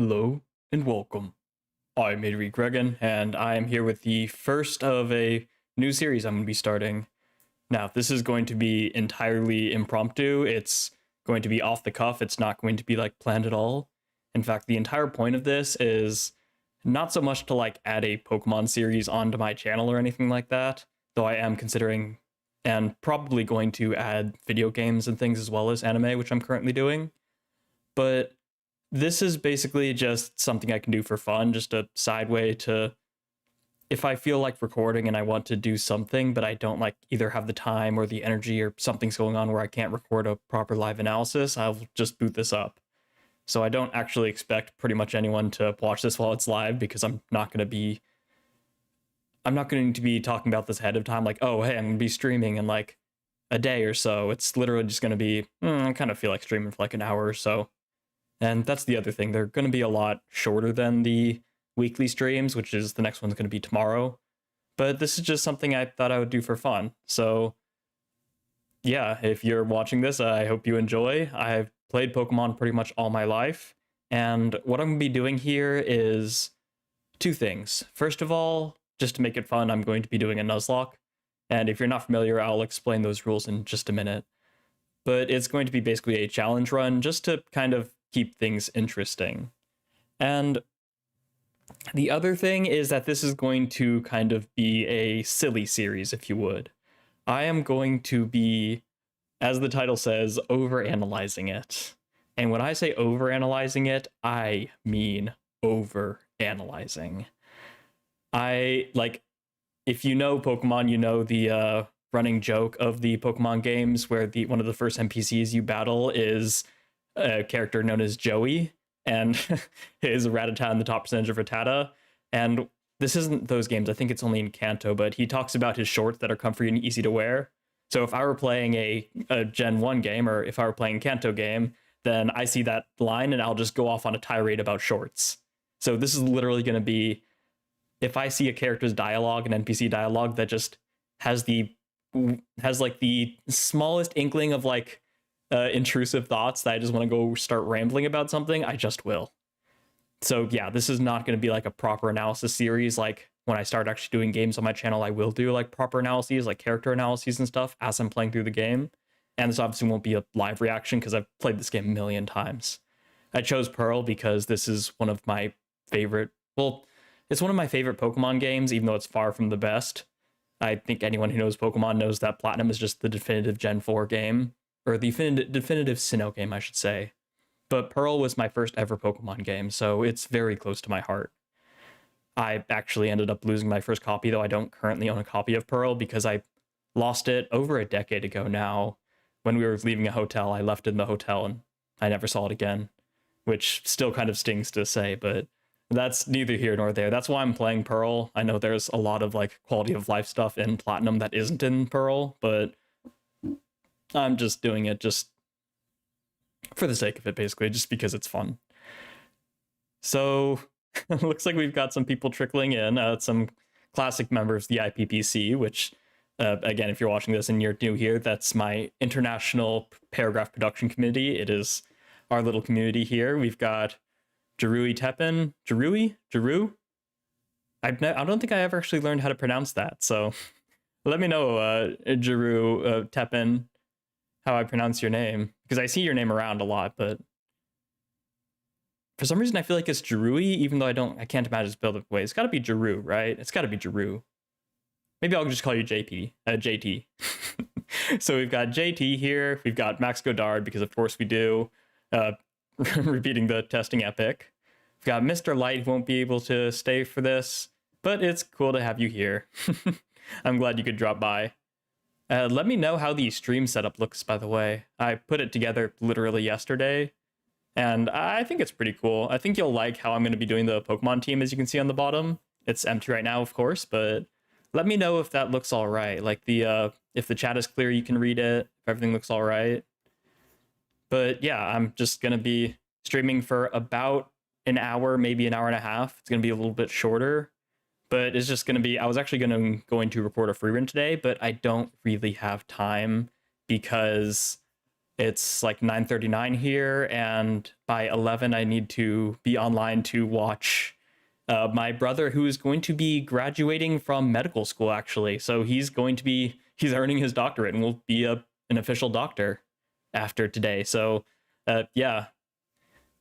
Hello and welcome. I'm Adri Gregan, and I am here with the first of a new series I'm going to be starting. Now, this is going to be entirely impromptu. It's going to be off the cuff. It's not going to be like planned at all. In fact, the entire point of this is not so much to like add a Pokemon series onto my channel or anything like that, though I am considering and probably going to add video games and things as well as anime, which I'm currently doing. But this is basically just something I can do for fun, just a side way to, if I feel like recording and I want to do something, but I don't like either have the time or the energy or something's going on where I can't record a proper live analysis, I'll just boot this up. So I don't actually expect pretty much anyone to watch this while it's live because I'm not going to be talking about this ahead of time, like, oh, hey, I'm going to be streaming in like a day or so. It's literally just going to be, I kind of feel like streaming for like an hour or so. And that's the other thing. They're going to be a lot shorter than the weekly streams, which is the next one's going to be tomorrow. But this is just something I thought I would do for fun. So yeah, if you're watching this, I hope you enjoy. I've played Pokemon pretty much all my life. And what I'm going to be doing here is two things. First of all, just to make it fun, I'm going to be doing a Nuzlocke. And if you're not familiar, I'll explain those rules in just a minute. But it's going to be basically a challenge run just to kind of keep things interesting. And the other thing is that this is going to kind of be a silly series, if you would. I am going to be, as the title says, overanalyzing it. And when I say overanalyzing it, I mean overanalyzing. If you know Pokemon, you know the running joke of the Pokemon games where one of the first NPCs you battle is a character known as Joey, and his Rattata and the top percentage of Rattata. And this isn't those games. I think it's only in Kanto, but he talks about his shorts that are comfy and easy to wear. So if I were playing a Gen 1 game, or if I were playing a Kanto game, then I see that line and I'll just go off on a tirade about shorts. So this is literally going to be, if I see a character's dialogue, an NPC dialogue that just has like the smallest inkling of like intrusive thoughts that I just want to go start rambling about something, I just will. So yeah, this is not going to be like a proper analysis series. Like when I start actually doing games on my channel, I will do like proper analyses, like character analyses and stuff as I'm playing through the game. And this obviously won't be a live reaction because I've played this game a million times. I chose Pearl because this is one of my favorite, it's one of my favorite Pokemon games, even though it's far from the best. I think anyone who knows Pokemon knows that Platinum is just the definitive Gen 4 game, or the definitive Sinnoh game, I should say. But Pearl was my first ever Pokemon game, so it's very close to my heart. I actually ended up losing my first copy, though I don't currently own a copy of Pearl because I lost it over a decade ago now. When we were leaving a hotel, I left it in the hotel and I never saw it again, which still kind of stings to say, but that's neither here nor there. That's why I'm playing Pearl. I know there's a lot of like quality of life stuff in Platinum that isn't in Pearl, but I'm just doing it just for the sake of it, basically, just because it's fun. So it looks like we've got some people trickling in, some classic members of the IPPC, which, again, if you're watching this and you're new here, that's my International Paragraph Production Committee. It is our little community here. We've got Jarui Teppen. Jaru? I don't think I ever actually learned how to pronounce that, so let me know, Jaru Teppen, how I pronounce your name, because I see your name around a lot, but for some reason I feel like it's Jarui, even though I can't imagine it's spelled that way. It's got to be Jaru, right? It's got to be Jaru. Maybe I'll just call you JT. So we've got JT here. We've got Max Godard, because of course we do. Repeating the testing epic. We've got Mr. Light, who won't be able to stay for this, but it's cool to have you here. I'm glad you could drop by. Let me know how the stream setup looks, by the way. I put it together literally yesterday, and I think it's pretty cool. I think you'll like how I'm going to be doing the Pokemon team, as you can see on the bottom. It's empty right now, of course, but let me know if that looks all right. Like if the chat is clear, you can read it, if everything looks all right. But yeah, I'm just going to be streaming for about an hour, maybe an hour and a half. It's going to be a little bit shorter, but it's just going to be, I was actually going to record a free run today, but I don't really have time because It's like 9:39 here, and by 11 I need to be online to watch my brother, who is going to be graduating from medical school, actually. So he's earning his doctorate and will be an official doctor after today. So yeah,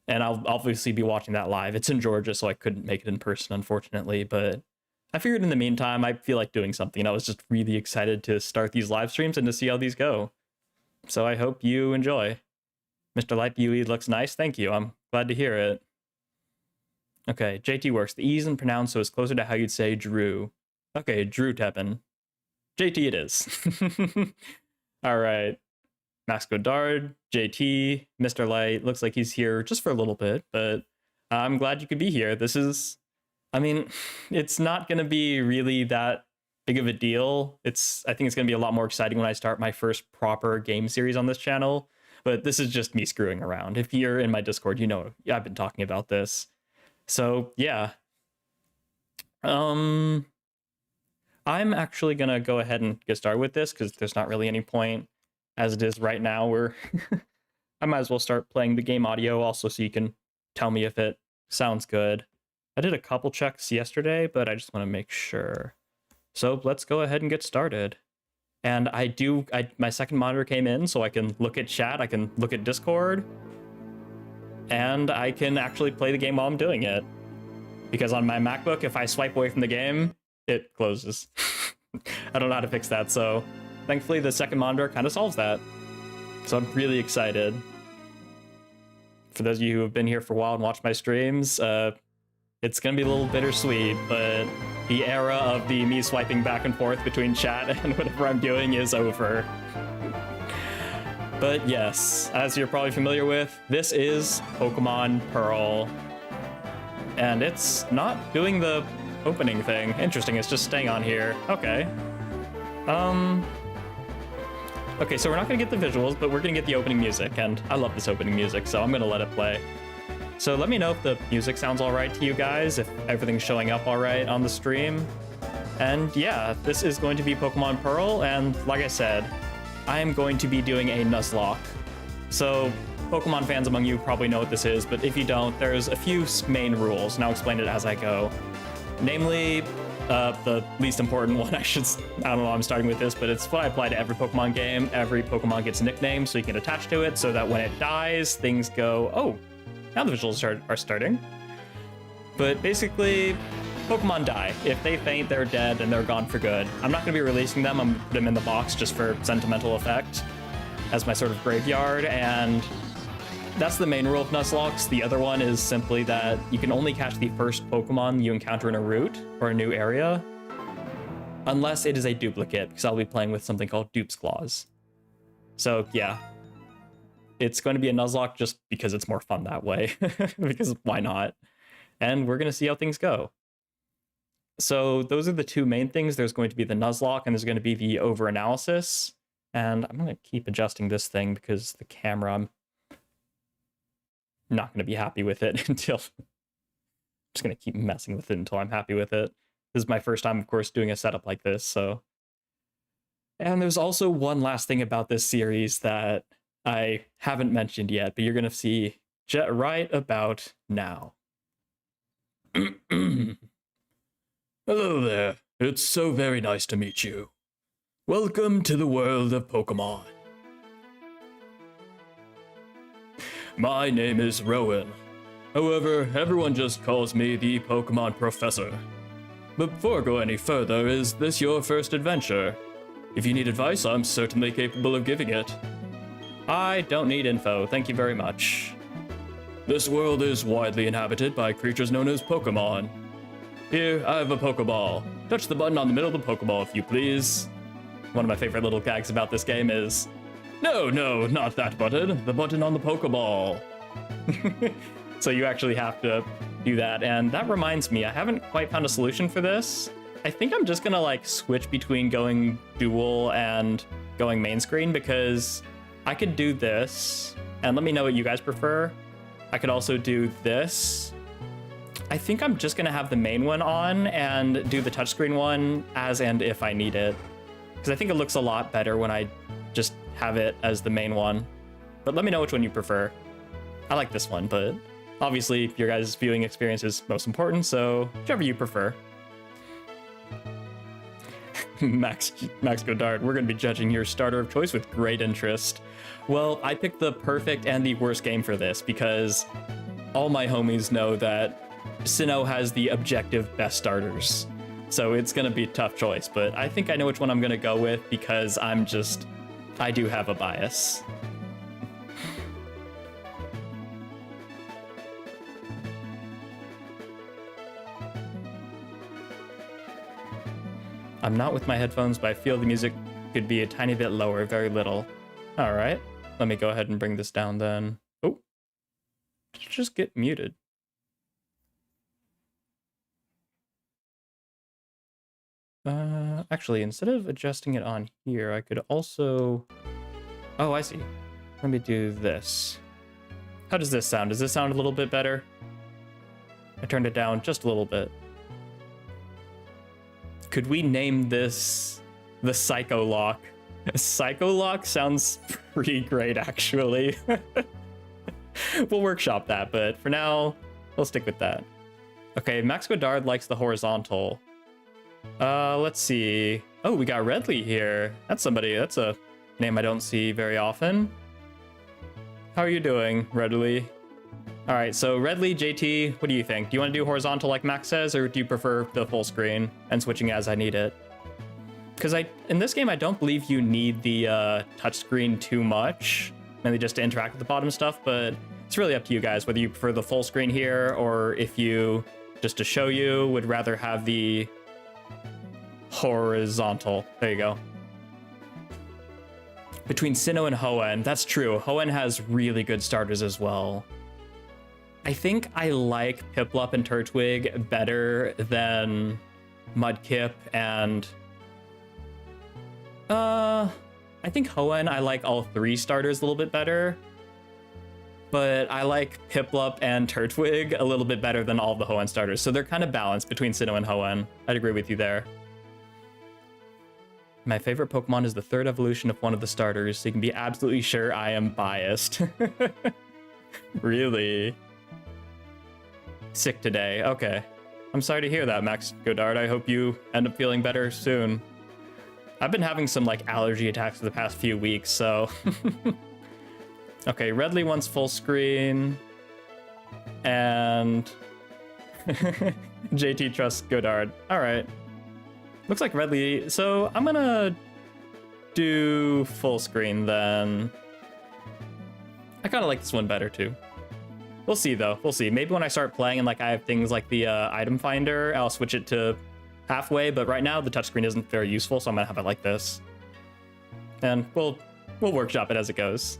and I'll obviously be watching that live. It's in Georgia, so I couldn't make it in person, unfortunately, but I figured in the meantime, I feel like doing something. I was just really excited to start these live streams and to see how these go. So I hope you enjoy. Mr. Light UE looks nice. Thank you. I'm glad to hear it. Okay, JT works. The E isn't pronounced, so it's closer to how you'd say Drew. Okay, Drew Teppin. JT it is. All right. Max Godard, JT, Mr. Light. Looks like he's here just for a little bit, but I'm glad you could be here. It's not going to be really that big of a deal. I think it's going to be a lot more exciting when I start my first proper game series on this channel, but this is just me screwing around. If you're in my Discord, you know I've been talking about this. So yeah. I'm actually going to go ahead and get started with this because there's not really any point as it is right now. I might as well start playing the game audio also so you can tell me if it sounds good. I did a couple checks yesterday, but I just want to make sure. So let's go ahead and get started. And my second monitor came in so I can look at chat, I can look at Discord, and I can actually play the game while I'm doing it. Because on my MacBook, if I swipe away from the game, it closes. I don't know how to fix that, so thankfully the second monitor kind of solves that. So I'm really excited. For those of you who have been here for a while and watched my streams, it's going to be a little bittersweet, but the era of me swiping back and forth between chat and whatever I'm doing is over. But yes, as you're probably familiar with, this is Pokemon Pearl. And it's not doing the opening thing. Interesting, it's just staying on here. Okay. Okay, so we're not going to get the visuals, but we're going to get the opening music, and I love this opening music, so I'm going to let it play. So let me know if the music sounds all right to you guys, if everything's showing up all right on the stream. And yeah, this is going to be Pokemon Pearl, and like I said, I am going to be doing a Nuzlocke. So Pokemon fans among you probably know what this is, but if you don't, there's a few main rules, and I'll explain it as I go. Namely, the least important one, I don't know why I'm starting with this, but it's what I apply to every Pokemon game. Every Pokemon gets a nickname, so you can attach to it, so that when it dies, things go, oh, now the visuals are starting. But basically, Pokemon die. If they faint, they're dead, and they're gone for good. I'm not going to be releasing them. I'm going to put them in the box just for sentimental effect as my sort of graveyard, and that's the main rule of Nuzlocks. The other one is simply that you can only catch the first Pokemon you encounter in a route or a new area, unless it is a duplicate, because I'll be playing with something called Dupe's Claws. So yeah, it's going to be a Nuzlocke just because it's more fun that way, because why not? And we're going to see how things go. So those are the two main things. There's going to be the Nuzlocke, and there's going to be the over-analysis. And I'm going to keep adjusting this thing because the camera, I'm not going to be happy with it until... I'm just going to keep messing with it until I'm happy with it. This is my first time, of course, doing a setup like this, so... And there's also one last thing about this series that I haven't mentioned yet, but you're going to see right about now. Hello there. It's so very nice to meet you. Welcome to the world of Pokemon. My name is Rowan. However, everyone just calls me the Pokemon Professor. But before I go any further, is this your first adventure? If you need advice, I'm certainly capable of giving it. I don't need info, thank you very much. This world is widely inhabited by creatures known as Pokemon. Here, I have a Pokeball. Touch the button on the middle of the Pokeball if you please. One of my favorite little gags about this game is, no, not that button, the button on the Pokeball. So you actually have to do that, and that reminds me, I haven't quite found a solution for this. I think I'm just gonna like switch between going dual and going main screen, because I could do this, and let me know what you guys prefer. I could also do this. I think I'm just gonna have the main one on and do the touchscreen one as and if I need it, because I think it looks a lot better when I just have it as the main one. But let me know which one you prefer. I like this one, but obviously your guys' viewing experience is most important, so whichever you prefer. Max Godard, we're going to be judging your starter of choice with great interest. Well, I picked the perfect and the worst game for this because all my homies know that Sinnoh has the objective best starters. So it's going to be a tough choice, but I think I know which one I'm going to go with because I do have a bias. I'm not with my headphones, but I feel the music could be a tiny bit lower, very little. All right, let me go ahead and bring this down then. Oh, just get muted. Actually, instead of adjusting it on here, I could also... Oh, I see. Let me do this. How does this sound? Does this sound a little bit better? I turned it down just a little bit. Could we name this the Psycholock? Psycholock sounds pretty great, actually. We'll workshop that, but for now, we'll stick with that. Okay, Max Godard likes the horizontal. Let's see. Oh, we got Redley here. That's a name I don't see very often. How are you doing, Redley? All right, so Redley, JT, what do you think? Do you want to do horizontal like Max says, or do you prefer the full screen and switching as I need it? Because in this game, I don't believe you need the touchscreen too much, mainly just to interact with the bottom stuff, but it's really up to you guys, whether you prefer the full screen here, or if you, just to show you, would rather have the horizontal. There you go. Between Sinnoh and Hoenn, that's true. Hoenn has really good starters as well. I think I like Piplup and Turtwig better than Mudkip and... I think Hoenn, I like all three starters a little bit better. But I like Piplup and Turtwig a little bit better than all of the Hoenn starters. So they're kind of balanced between Sinnoh and Hoenn. I'd agree with you there. My favorite Pokemon is the third evolution of one of the starters, so you can be absolutely sure I am biased. Really? Sick today. Okay. I'm sorry to hear that, Max Godard. I hope you end up feeling better soon. I've been having some like allergy attacks for the past few weeks, so... Okay, Redley wants full screen. And... JT trusts Godard. Alright. Looks like Redley... So, I'm gonna... do full screen, then. I kind of like this one better, too. We'll see, though. We'll see. Maybe when I start playing and like I have things like the item finder, I'll switch it to halfway, but right now the touchscreen isn't very useful, so I'm gonna have it like this. And we'll workshop it as it goes.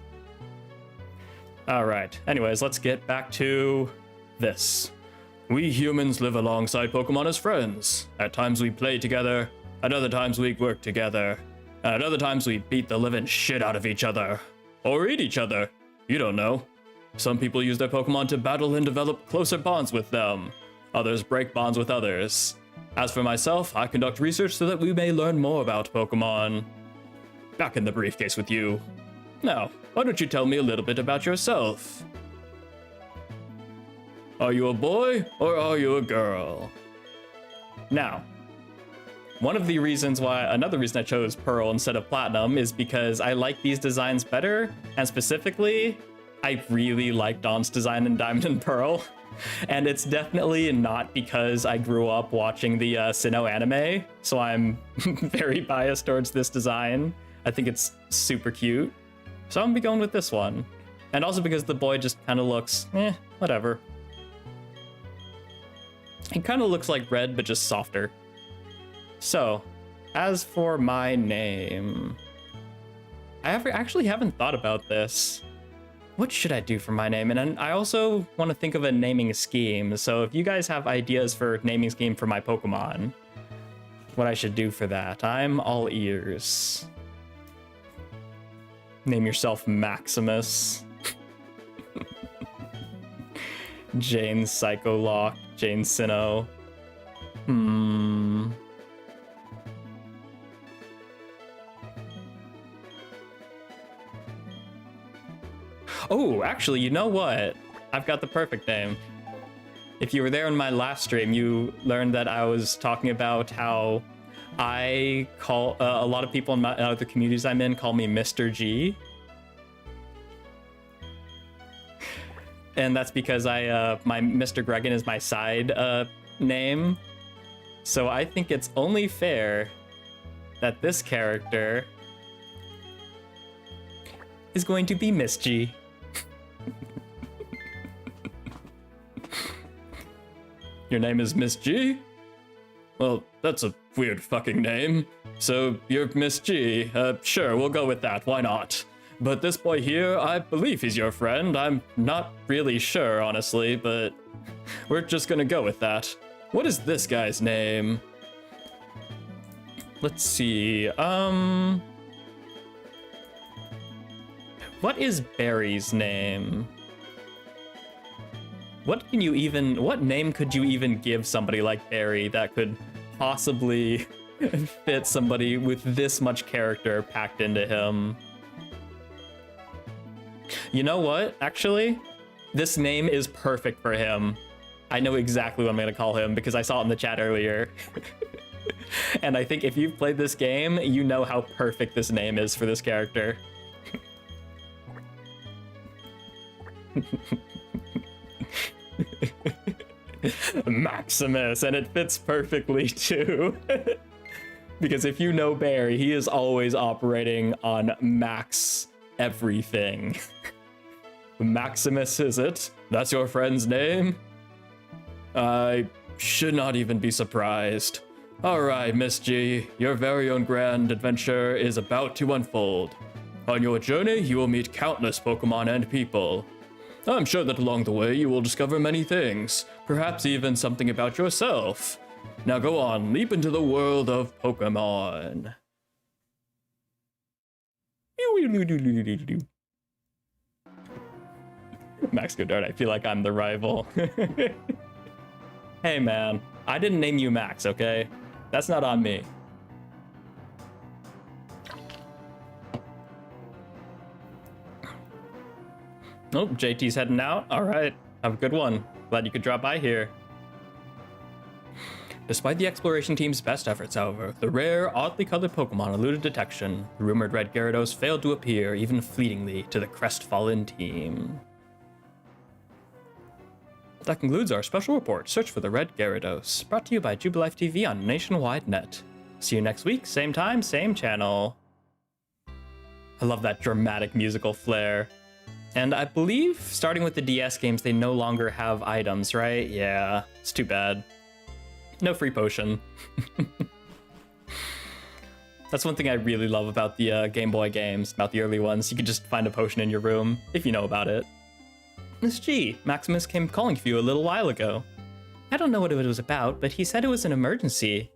All right. Anyways, let's get back to this. We humans live alongside Pokemon as friends. At times we play together, at other times we work together, and at other times we beat the living shit out of each other. Or eat each other. You don't know. Some people use their Pokemon to battle and develop closer bonds with them. Others break bonds with others. As for myself, I conduct research so that we may learn more about Pokemon. Back in the briefcase with you. Now, why don't you tell me a little bit about yourself? Are you a boy or are you a girl? Now, another reason I chose Pearl instead of Platinum is because I like these designs better, and specifically, I really like Dawn's design in Diamond and Pearl. And it's definitely not because I grew up watching the Sinnoh anime, so I'm very biased towards this design. I think it's super cute. So I'm gonna be going with this one. And also because the boy just kind of looks, whatever. He kind of looks like Red, but just softer. So, as for my name, I actually haven't thought about this. What should I do for my name? And I also want to think of a naming scheme. So if you guys have ideas for naming scheme for my Pokemon, what I should do for that, I'm all ears. Name yourself Maximus. Jane Psycholock, Jane Sinnoh. Oh, actually, you know what? I've got the perfect name. If you were there in my last stream, you learned that I was talking about how I call a lot of people in the communities I'm in call me Mr. G. And that's because my Mr. Gregan is my side name. So I think it's only fair that this character is going to be Miss G. Your name is Miss G? Well, that's a weird fucking name. So you're Miss G. Sure, we'll go with that. Why not? But this boy here, I believe he's your friend. I'm not really sure, honestly, but we're just gonna go with that. What is this guy's name? Let's see. What is Barry's name? What name could you even give somebody like Barry that could possibly fit somebody with this much character packed into him? You know what? Actually, this name is perfect for him. I know exactly what I'm gonna call him because I saw it in the chat earlier. And I think if you've played this game, you know how perfect this name is for this character. Maximus, and it fits perfectly too. Because if you know Barry, he is always operating on max everything. Maximus, is it? That's your friend's name? I should not even be surprised. Alright, Miss G, your very own grand adventure is about to unfold. On your journey, you will meet countless Pokemon and people. I'm sure that along the way you will discover many things, perhaps even something about yourself. Now go on, leap into the world of Pokemon. Max Godard, I feel like I'm the rival. Hey man, I didn't name you Max, okay? That's not on me. Oh, JT's heading out. All right, have a good one. Glad you could drop by here. Despite the exploration team's best efforts, however, the rare, oddly colored Pokemon eluded detection. The rumored red Gyarados failed to appear, even fleetingly, to the crestfallen team. That concludes our special report, Search for the Red Gyarados, brought to you by Jubilife TV on Nationwide Net. See you next week, same time, same channel. I love that dramatic musical flair. And I believe, starting with the DS games, they no longer have items, right? Yeah, it's too bad. No free potion. That's one thing I really love about the Game Boy games, about the early ones. You could just find a potion in your room, if you know about it. Miss G, Maximus came calling for you a little while ago. I don't know what it was about, but he said it was an emergency.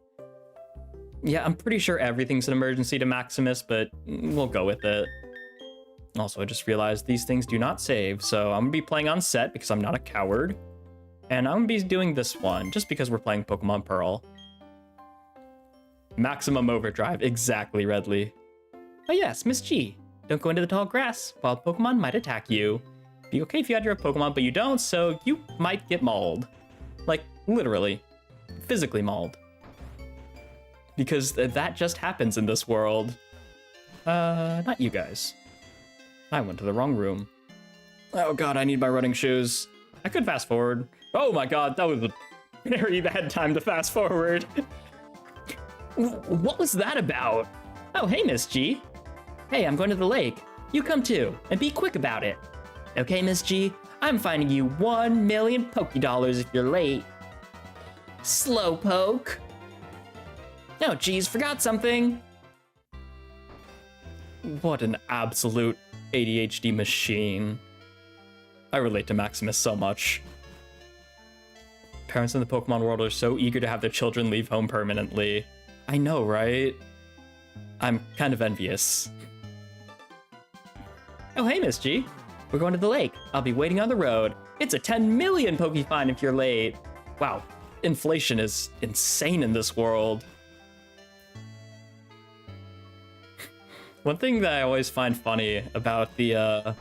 Yeah, I'm pretty sure everything's an emergency to Maximus, but we'll go with it. Also, I just realized these things do not save, so I'm gonna be playing on set because I'm not a coward. And I'm gonna be doing this one, just because we're playing Pokemon Pearl. Maximum overdrive, exactly, Redley. Oh yes, Miss G. Don't go into the tall grass. Wild Pokemon might attack you. Be okay if you had your Pokemon, but you don't, so you might get mauled. Like, literally. Physically mauled. Because that just happens in this world. Not you guys. I went to the wrong room. Oh god, I need my running shoes. I could fast forward. Oh my god, that was a very bad time to fast forward. What was that about? Oh, hey, Miss G. Hey, I'm going to the lake. You come too, and be quick about it. Okay, Miss G, I'm finding you 1 million Pokédollars if you're late. Slowpoke. Oh, geez, forgot something. What an absolute ADHD machine. I relate to Maximus so much. Parents in the Pokemon world are so eager to have their children leave home permanently. I know, right? I'm kind of envious. Oh, hey, Miss G. We're going to the lake. I'll be waiting on the road. It's a 10 million Pokefine if you're late. Wow, inflation is insane in this world. One thing that I always find funny about the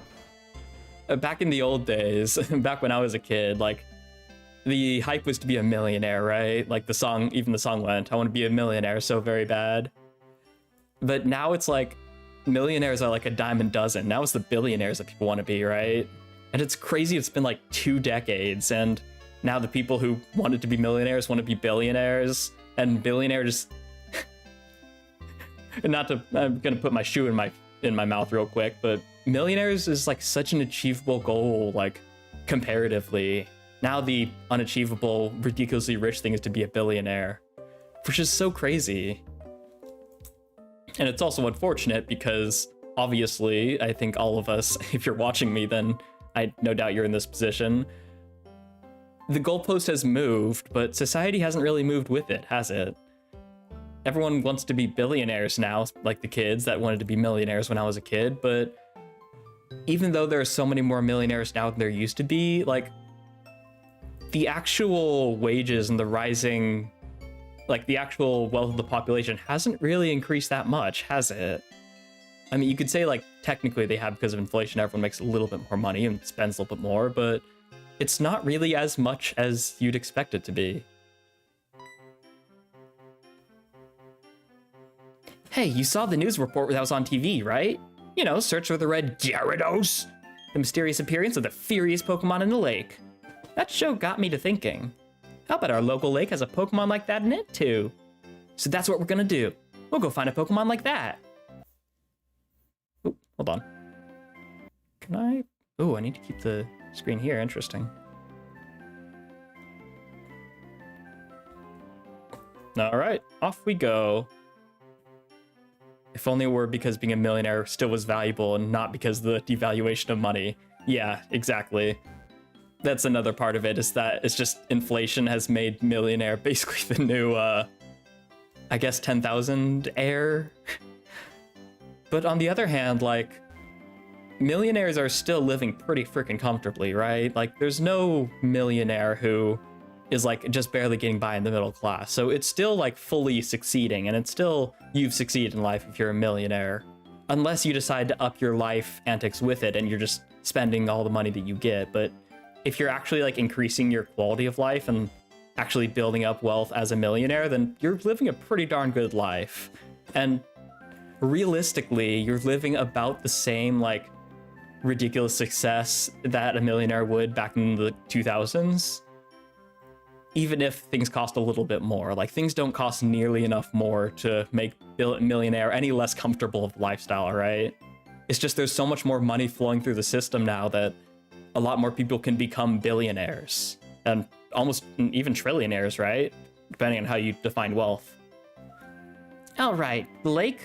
back in the old days, back when I was a kid, like, the hype was to be a millionaire, right? Like the song, even the song went, I want to be a millionaire so very bad. But now it's like, millionaires are like a dime a dozen. Now it's the billionaires that people want to be, right? And it's crazy, it's been like 2 decades, and now the people who wanted to be millionaires want to be billionaires, and billionaires... I'm gonna put my shoe in my mouth real quick, but millionaires is like such an achievable goal, like, comparatively. Now the unachievable, ridiculously rich thing is to be a billionaire, which is so crazy. And it's also unfortunate because, obviously, I think all of us, if you're watching me, then I no doubt you're in this position. The goalpost has moved, but society hasn't really moved with it, has it? Everyone wants to be billionaires now, like the kids that wanted to be millionaires when I was a kid, but even though there are so many more millionaires now than there used to be, like, the actual wages and the rising, like, the actual wealth of the population hasn't really increased that much, has it? I mean, you could say, like, technically they have because of inflation, everyone makes a little bit more money and spends a little bit more, but it's not really as much as you'd expect it to be. Hey, you saw the news report that was on TV, right? You know, search for the red Gyarados, the mysterious appearance of the furious Pokemon in the lake. That show got me to thinking, how about our local lake has a Pokemon like that in it too? So that's what we're gonna do. We'll go find a Pokemon like that. Oop, hold on. Can I? Oh, I need to keep the screen here. Interesting. All right, off we go. If only it were because being a millionaire still was valuable and not because of the devaluation of money. Yeah, exactly. That's another part of it, is that it's just inflation has made millionaire basically the new, I guess, 10,000 heir. But on the other hand, like, millionaires are still living pretty freaking comfortably, right? Like, there's no millionaire who is, like, just barely getting by in the middle class. So it's still, like, fully succeeding, and it's still, you've succeeded in life if you're a millionaire. Unless you decide to up your life antics with it and you're just spending all the money that you get. But if you're actually, like, increasing your quality of life and actually building up wealth as a millionaire, then you're living a pretty darn good life. And realistically, you're living about the same, like, ridiculous success that a millionaire would back in the 2000s. Even if things cost a little bit more. Like, things don't cost nearly enough more to make a millionaire any less comfortable of a lifestyle, right? It's just there's so much more money flowing through the system now that a lot more people can become billionaires. And almost even trillionaires, right? Depending on how you define wealth. All right, Blake,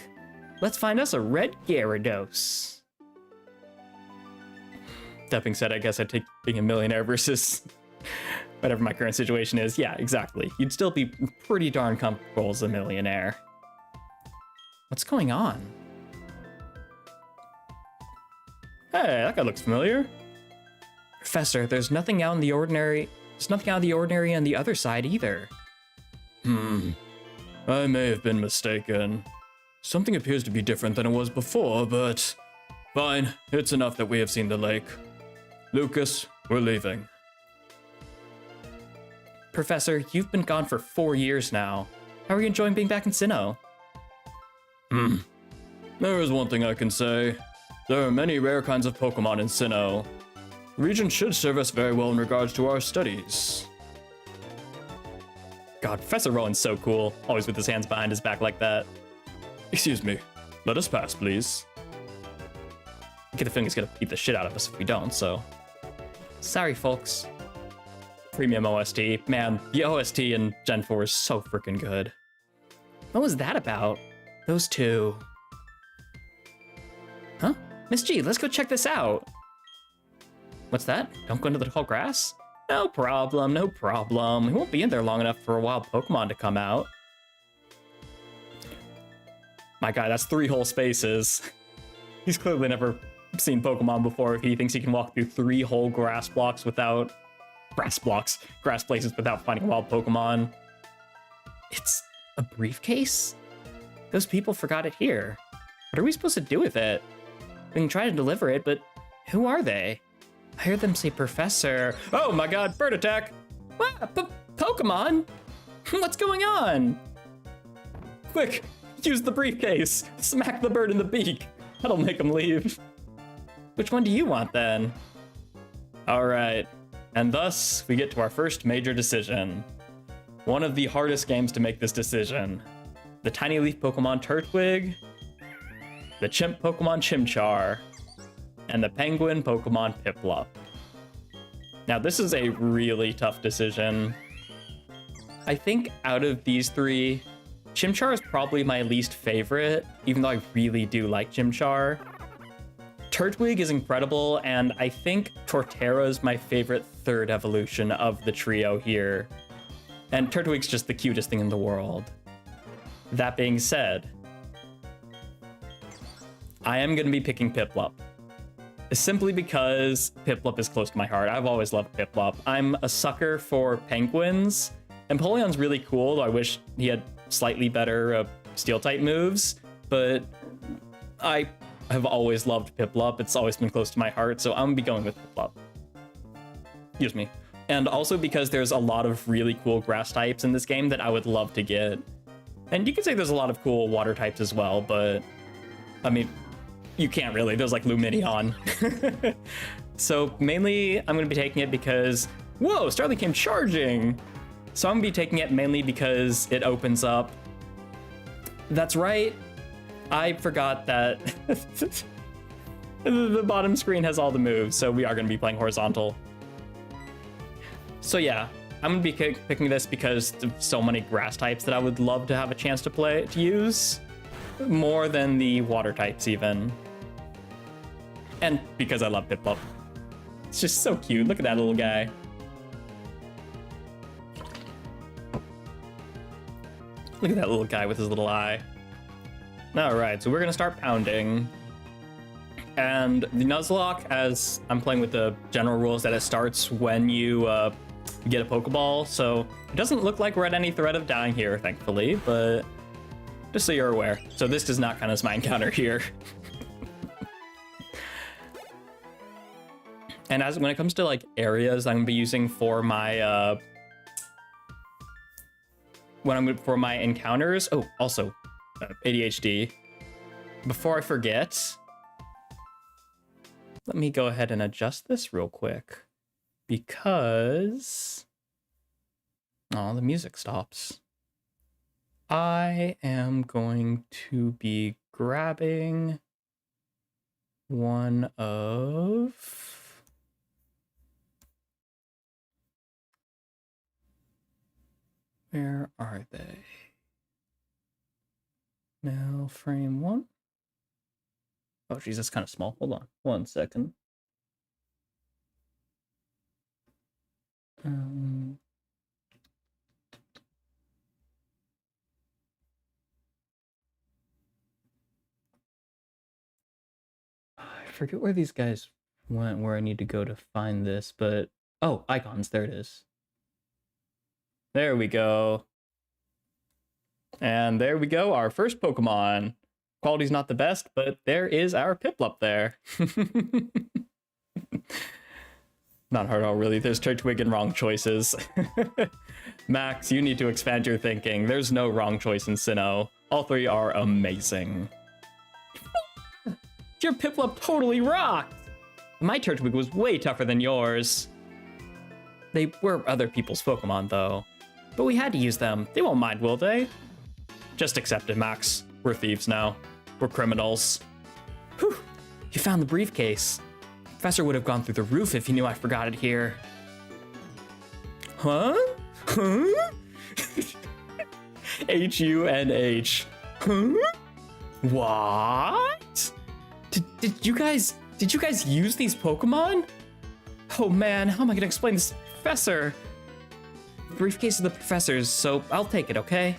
let's find us a red Gyarados. That being said, I guess I'd take being a millionaire versus whatever my current situation is. Yeah, exactly. You'd still be pretty darn comfortable as a millionaire. What's going on? Hey, that guy looks familiar. Professor, there's nothing out of the ordinary. There's nothing out of the ordinary on the other side either. I may have been mistaken. Something appears to be different than it was before, but fine. It's enough that we have seen the lake. Lucas, we're leaving. Professor, you've been gone for 4 years now. How are you enjoying being back in Sinnoh? There is one thing I can say. There are many rare kinds of Pokemon in Sinnoh. The region should serve us very well in regards to our studies. God, Professor Rowan's so cool. Always with his hands behind his back like that. Excuse me. Let us pass, please. I get the feeling he's gonna beat the shit out of us if we don't, so. Sorry, folks. Premium OST. Man, the OST in Gen 4 is so freaking good. What was that about? Those two. Huh? Miss G, let's go check this out. What's that? Don't go into the tall grass? No problem, no problem. We won't be in there long enough for a wild Pokemon to come out. My guy, that's 3 whole spaces. He's clearly never seen Pokemon before if he thinks he can walk through 3 whole grass places without finding a wild Pokemon. It's a briefcase? Those people forgot it here. What are we supposed to do with it? We can try to deliver it, but who are they? I heard them say professor. Oh my god, bird attack! Pokemon? What's going on? Quick, use the briefcase. Smack the bird in the beak. That'll make him leave. Which one do you want then? All right, and thus we get to our first major decision. One of the hardest games to make this decision. The tiny leaf Pokemon Turtwig, the chimp Pokemon Chimchar, and the penguin Pokemon Piplup. Now this is a really tough decision. I think out of these three, Chimchar is probably my least favorite, even though I really do like Chimchar. Turtwig is incredible, and I think Torterra is my favorite third evolution of the trio here. And Turtwig's just the cutest thing in the world. That being said, I am going to be picking Piplup. Simply because Piplup is close to my heart. I've always loved Piplup. I'm a sucker for penguins. Empoleon's really cool, though I wish he had slightly better steel-type moves, but I have always loved Piplup. It's always been close to my heart, so I'm going to be going with Piplup. Excuse me. And also because there's a lot of really cool grass types in this game that I would love to get. And you could say there's a lot of cool water types as well, but I mean, you can't really. There's like Lumineon. So mainly I'm going to be taking it because, whoa, Starly came charging. So I'm going to be taking it mainly because it opens up. That's right. I forgot that the bottom screen has all the moves, so we are going to be playing horizontal. So yeah, I'm going to be picking this because there's so many grass types that I would love to have a chance to use. More than the water types even. And because I love Piplup. It's just so cute. Look at that little guy. Look at that little guy with his little eye. All right, so we're gonna start pounding. And the Nuzlocke, as I'm playing with the general rules, that it starts when you get a Pokeball. So it doesn't look like we're at any threat of dying here, thankfully, but just so you're aware. So this does not count as my encounter here. And when it comes to like areas I'm gonna be using for my for my encounters. Oh, also ADHD. Before I forget, let me go ahead and adjust this real quick because the music stops. I am going to be grabbing one of... Where are they? Now frame one. Oh, geez, that's kind of small. Hold on 1 second. I forget where these guys went, where I need to go to find this, but oh, icons, there it is. There we go. And there we go, our first Pokemon. Quality's not the best, but there is our Piplup there. Not hard at all, really. There's Turtwig and wrong choices. Max, you need to expand your thinking. There's no wrong choice in Sinnoh. All three are amazing. Your Piplup totally rocked! My Turtwig was way tougher than yours. They were other people's Pokemon, though. But we had to use them. They won't mind, will they? Just accept it, Max. We're thieves now. We're criminals. Whew! You found the briefcase. Professor would have gone through the roof if he knew I forgot it here. Huh? Huh? H-U-N-H. Huh? What? Did you guys use these Pokemon? Oh man, how am I gonna explain this to the professor? The briefcase is the professor's, so I'll take it, okay?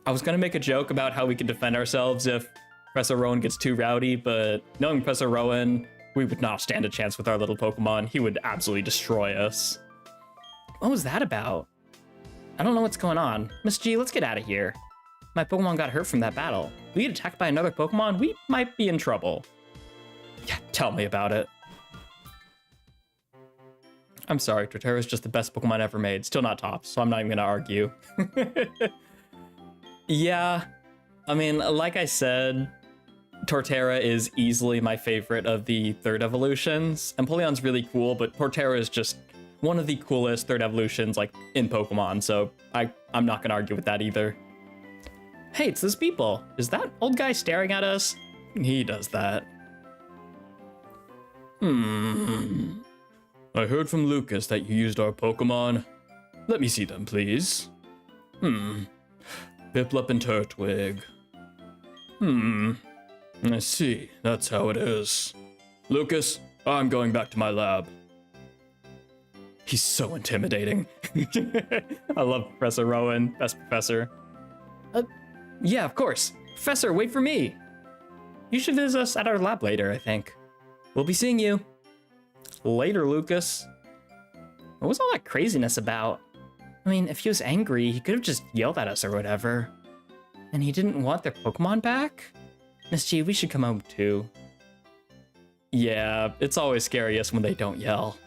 I was gonna make a joke about how we can defend ourselves if Professor Rowan gets too rowdy, but knowing Professor Rowan, we would not stand a chance with our little Pokemon. He would absolutely destroy us. What was that about? I don't know what's going on. Miss G, let's get out of here. My Pokemon got hurt from that battle. we get attacked by another Pokemon, we might be in trouble. Yeah, tell me about it. I'm sorry, Torterra is just the best Pokemon ever made. Still not top, so I'm not even gonna argue. Yeah, I mean, like I said, Torterra is easily my favorite of the third evolutions. Empoleon's really cool, but Torterra is just one of the coolest third evolutions, like, in Pokemon, so I'm not gonna argue with that either. Hey, it's this people. Is that old guy staring at us? He does that. I heard from Lucas that you used our Pokemon. Let me see them, please. Piplup and Turtwig. I see. That's how it is. Lucas, I'm going back to my lab. He's so intimidating. I love Professor Rowan, best professor. Yeah, of course. Professor, wait for me. You should visit us at our lab later, I think. We'll be seeing you. Later, Lucas. What was all that craziness about? I mean, if he was angry, he could have just yelled at us or whatever. And he didn't want their Pokemon back? Miss G, we should come home too. Yeah, it's always scariest when they don't yell.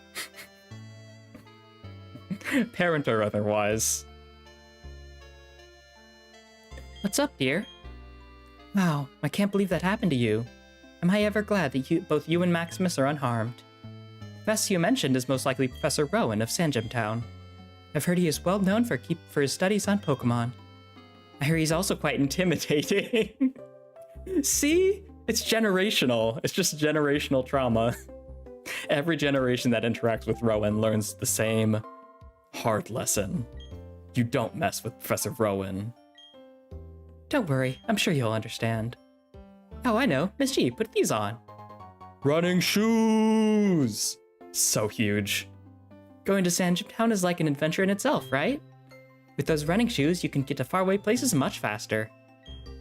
Parent or otherwise. What's up, dear? Wow, I can't believe that happened to you. Am I ever glad that both you and Maximus are unharmed. The professor you mentioned is most likely Professor Rowan of Sanjam Town. I've heard he is well known for his studies on Pokemon. I hear he's also quite intimidating. See? It's generational. It's just generational trauma. Every generation that interacts with Rowan learns the same hard lesson. You don't mess with Professor Rowan. Don't worry, I'm sure you'll understand. Oh, I know. Miss G, put these on. Running shoes! So huge. Going to Sanjam Town is like an adventure in itself, right? With those running shoes, you can get to faraway places much faster.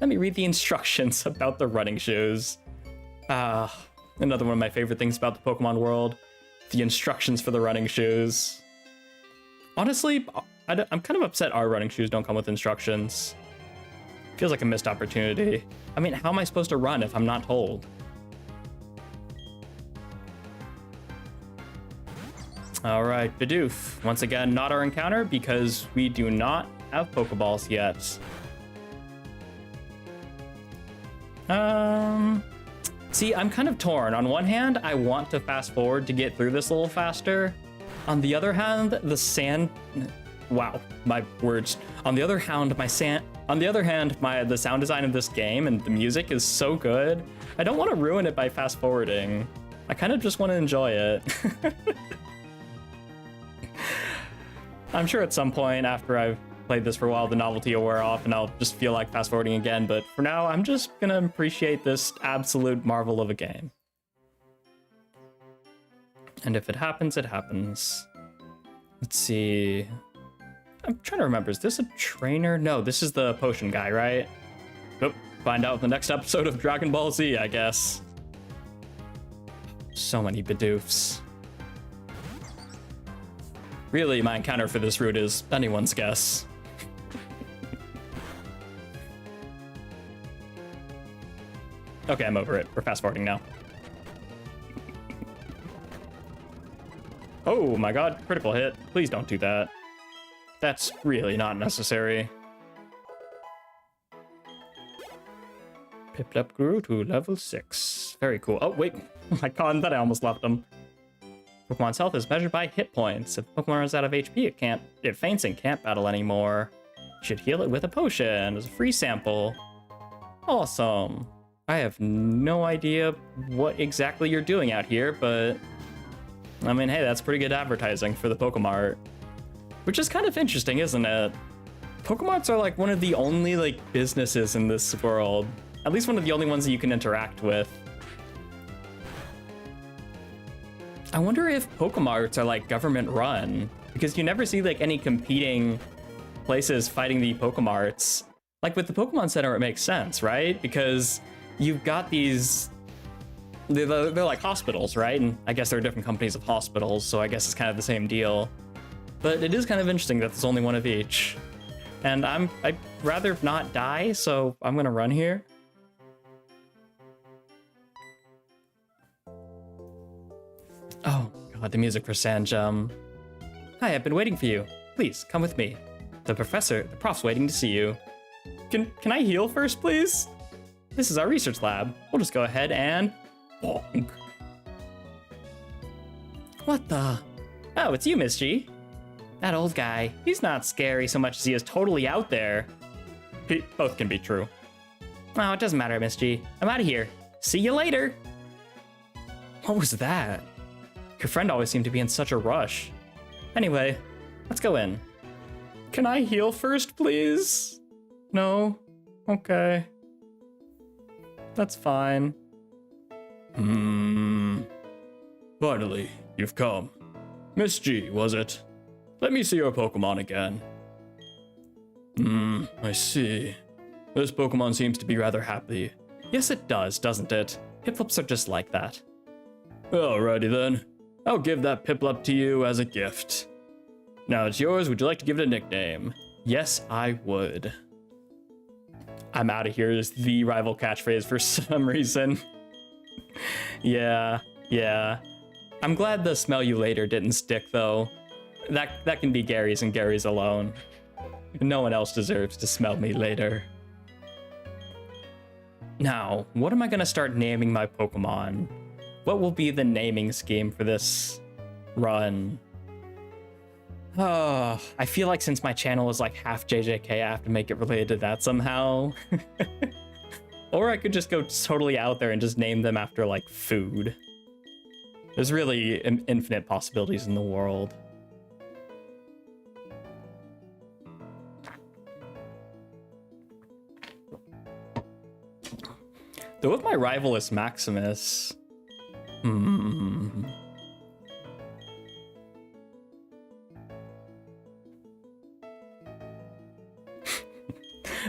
Let me read the instructions about the running shoes. Another one of my favorite things about the Pokemon world. The instructions for the running shoes. Honestly, I'm kind of upset our running shoes don't come with instructions. Feels like a missed opportunity. I mean, how am I supposed to run if I'm not told? All right, Bidoof. Once again, not our encounter because we do not have Pokeballs yet. See, I'm kind of torn. On one hand, I want to fast forward to get through this a little faster. On the other hand, wow, my words. On the other hand, the sound design of this game and the music is so good. I don't want to ruin it by fast forwarding. I kind of just want to enjoy it. I'm sure at some point after I've played this for a while, the novelty will wear off and I'll just feel like fast forwarding again. But for now, I'm just gonna appreciate this absolute marvel of a game. And if it happens, it happens. Let's see. I'm trying to remember, is this a trainer? No, this is the potion guy, right? Nope. Find out in the next episode of Dragon Ball Z, I guess. So many Bidoofs. Really, my encounter for this route is anyone's guess. Okay, I'm over it. We're fast forwarding now. Oh my god, critical hit. Please don't do that. That's really not necessary. Piplup grew to level 6. Very cool. Oh, wait. Oh my god, that I almost left him. Pokemon's health is measured by hit points. If Pokemon runs out of HP, it faints and can't battle anymore. You should heal it with a potion as a free sample. Awesome. I have no idea what exactly you're doing out here, but I mean, hey, that's pretty good advertising for the Pokemart. Which is kind of interesting, isn't it? Pokemarts are like one of the only like businesses in this world. At least one of the only ones that you can interact with. I wonder if Pokemarts are like government run, because you never see like any competing places fighting the Pokemarts. Like with the Pokemon Center, it makes sense, right? Because you've got these, they're like hospitals, right? And I guess there are different companies of hospitals, so I guess it's kind of the same deal. But it is kind of interesting that there's only one of each. And I'd rather not die, so I'm gonna run here. God, the music for Sanjum. Hi, I've been waiting for you. Please, come with me. The prof's waiting to see you. Can I heal first, please? This is our research lab. We'll just go ahead and... bonk. What the? Oh, it's you, Miss G. That old guy, he's not scary so much as he is totally out there. Both can be true. Oh, it doesn't matter, Miss G. I'm out of here. See you later. What was that? Your friend always seemed to be in such a rush. Anyway, let's go in. Can I heal first, please? No? Okay. That's fine. Finally, you've come. Miss G, was it? Let me see your Pokemon again. I see. This Pokemon seems to be rather happy. Yes, it does, doesn't it? Piplups are just like that. Alrighty then. I'll give that Piplup to you as a gift. Now it's yours. Would you like to give it a nickname? Yes, I would. I'm out of here is the rival catchphrase for some reason. Yeah. I'm glad the smell you later didn't stick, though. That can be Gary's and Gary's alone. No one else deserves to smell me later. Now, what am I gonna start naming my Pokemon? What will be the naming scheme for this run? Oh, I feel like since my channel is like half JJK, I have to make it related to that somehow. Or I could just go totally out there and just name them after like food. There's really infinite possibilities in the world. Though if my rival is Maximus...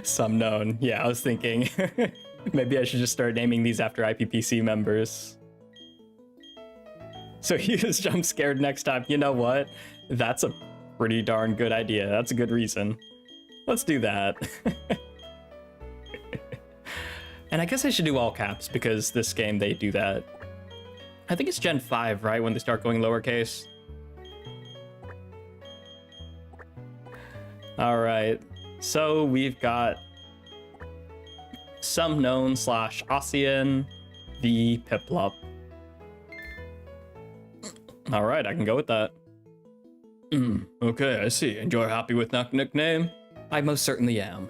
Some known. Yeah, I was thinking maybe I should just start naming these after IPPC members. So he is jump scared next time. You know what? That's a pretty darn good idea. That's a good reason. Let's do that. And I guess I should do all caps because this game, they do that. I think it's Gen 5, right? When they start going lowercase. All right. So we've got some known / Ossian, the Piplup. All right, I can go with that. Okay, I see. And you're happy with that nickname? I most certainly am.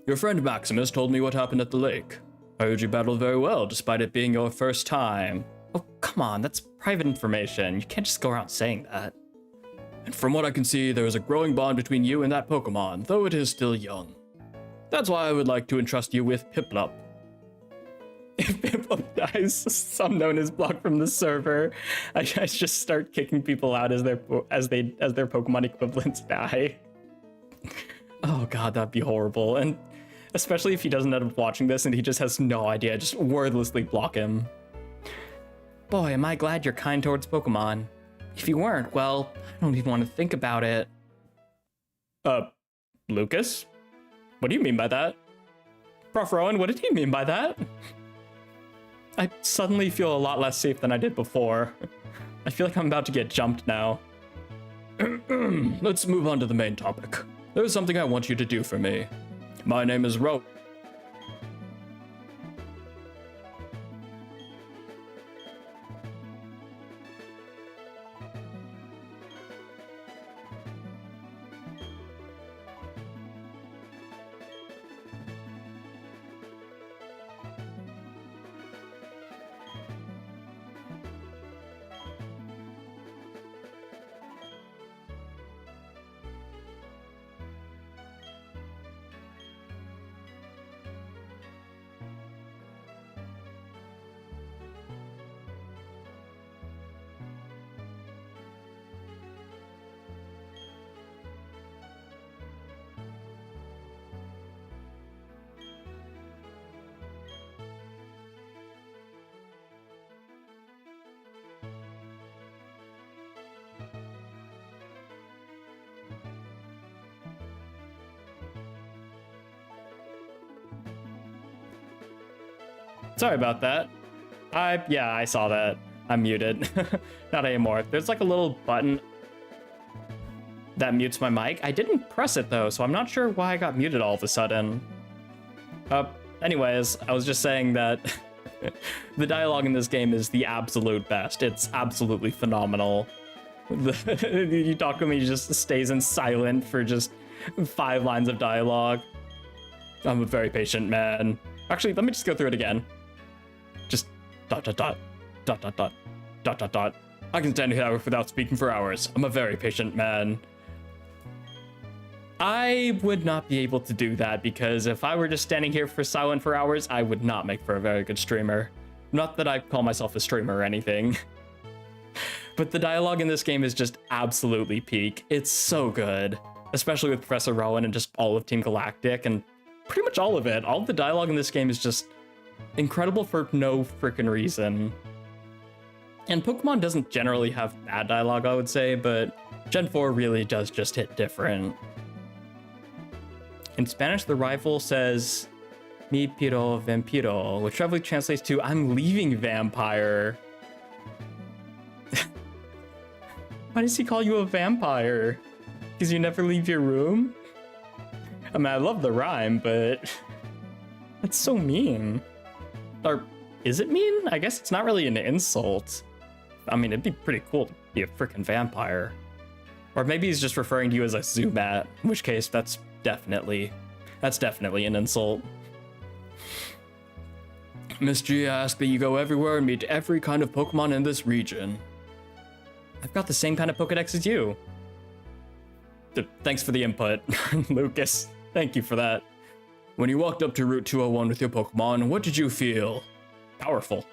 Your friend Maximus told me what happened at the lake. I heard you battled very well, despite it being your first time. Oh, come on, that's private information. You can't just go around saying that. And from what I can see, there is a growing bond between you and that Pokemon, though it is still young. That's why I would like to entrust you with Piplup. If Piplup dies, some known is blocked from the server. I just start kicking people out as their Pokemon equivalents die. Oh god, that'd be horrible. And especially if he doesn't end up watching this and he just has no idea, just wordlessly block him. Boy, am I glad you're kind towards Pokemon. If you weren't, well, I don't even want to think about it. Lucas? What do you mean by that? Prof. Rowan, what did he mean by that? I suddenly feel a lot less safe than I did before. I feel like I'm about to get jumped now. Let's move on to the main topic. There's something I want you to do for me. My name is Ro. Sorry about that. I saw that. I'm muted. Not anymore. There's like a little button that mutes my mic. I didn't press it though, so I'm not sure why I got muted all of a sudden. Anyways, I was just saying that the dialogue in this game is the absolute best. It's absolutely phenomenal. You talk to him, he just stays in silent for just 5 lines of dialogue. I'm a very patient man. Actually, let me just go through it again. Just ... I can stand here without speaking for hours. I'm a very patient man. I would not be able to do that because if I were just standing here for silent for hours, I would not make for a very good streamer. Not that I call myself a streamer or anything. But the dialogue in this game is just absolutely peak. It's so good, especially with Professor Rowan and just all of Team Galactic and pretty much all of it. All of the dialogue in this game is just incredible for no freaking reason. And Pokemon doesn't generally have bad dialogue, I would say, but Gen 4 really does just hit different. In Spanish, the rival says, "Mi piro vampiro," which roughly translates to, "I'm leaving, vampire." Why does he call you a vampire? Because you never leave your room? I mean, I love the rhyme, but that's so mean. Or is it mean? I guess it's not really an insult. I mean, it'd be pretty cool to be a freaking vampire. Or maybe he's just referring to you as a Zubat, in which case that's definitely an insult. Miss G asked that you go everywhere and meet every kind of Pokemon in this region. I've got the same kind of Pokedex as you. Thanks for the input, Lucas. Thank you for that. When you walked up to Route 201 with your Pokemon, what did you feel? Powerful.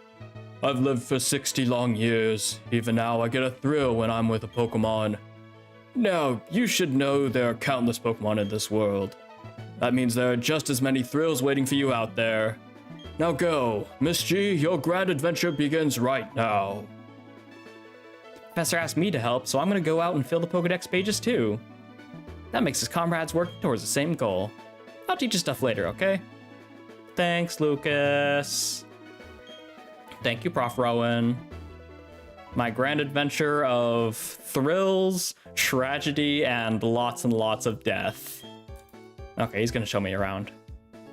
I've lived for 60 long years. Even now, I get a thrill when I'm with a Pokemon. Now, you should know there are countless Pokemon in this world. That means there are just as many thrills waiting for you out there. Now go. Miss G, your grand adventure begins right now. The professor asked me to help, so I'm gonna go out and fill the Pokedex pages too. That makes his comrades work towards the same goal. I'll teach you stuff later, okay? Thanks, Lucas. Thank you, Prof. Rowan. My grand adventure of thrills, tragedy, and lots of death. Okay, he's gonna show me around.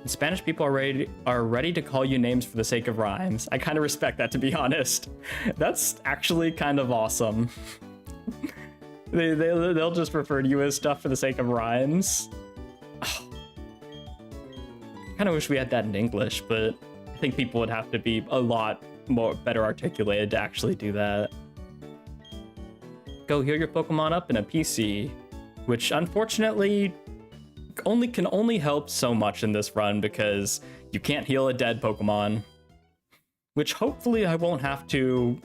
Spanish people are ready to call you names for the sake of rhymes. I kind of respect that, to be honest. That's actually kind of awesome. They'll just refer to you as stuff for the sake of rhymes. Oh. I kind of wish we had that in English, but I think people would have to be a lot better articulated to actually do that. Go heal your Pokemon up in a PC, which unfortunately can only help so much in this run because you can't heal a dead Pokemon, which hopefully I won't have to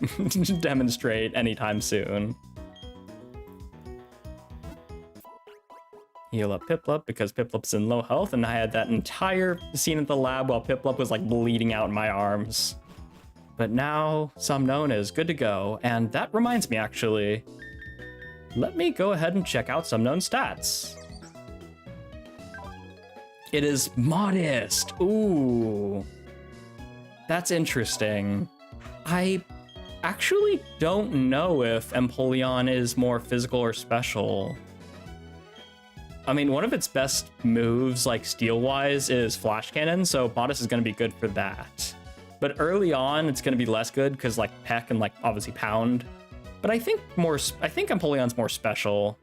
demonstrate anytime soon. Heal up Piplup because Piplup's in low health, and I had that entire scene at the lab while Piplup was like bleeding out in my arms. But now Sumknown is good to go, and that reminds me actually, let me go ahead and check out Sumknown's stats. It is modest. Ooh, that's interesting. I actually don't know if Empoleon is more physical or special. I mean, one of its best moves, like steel-wise, is Flash Cannon, so Modest is going to be good for that. But early on, it's going to be less good because like Peck and like obviously Pound. But I think Empoleon's more special.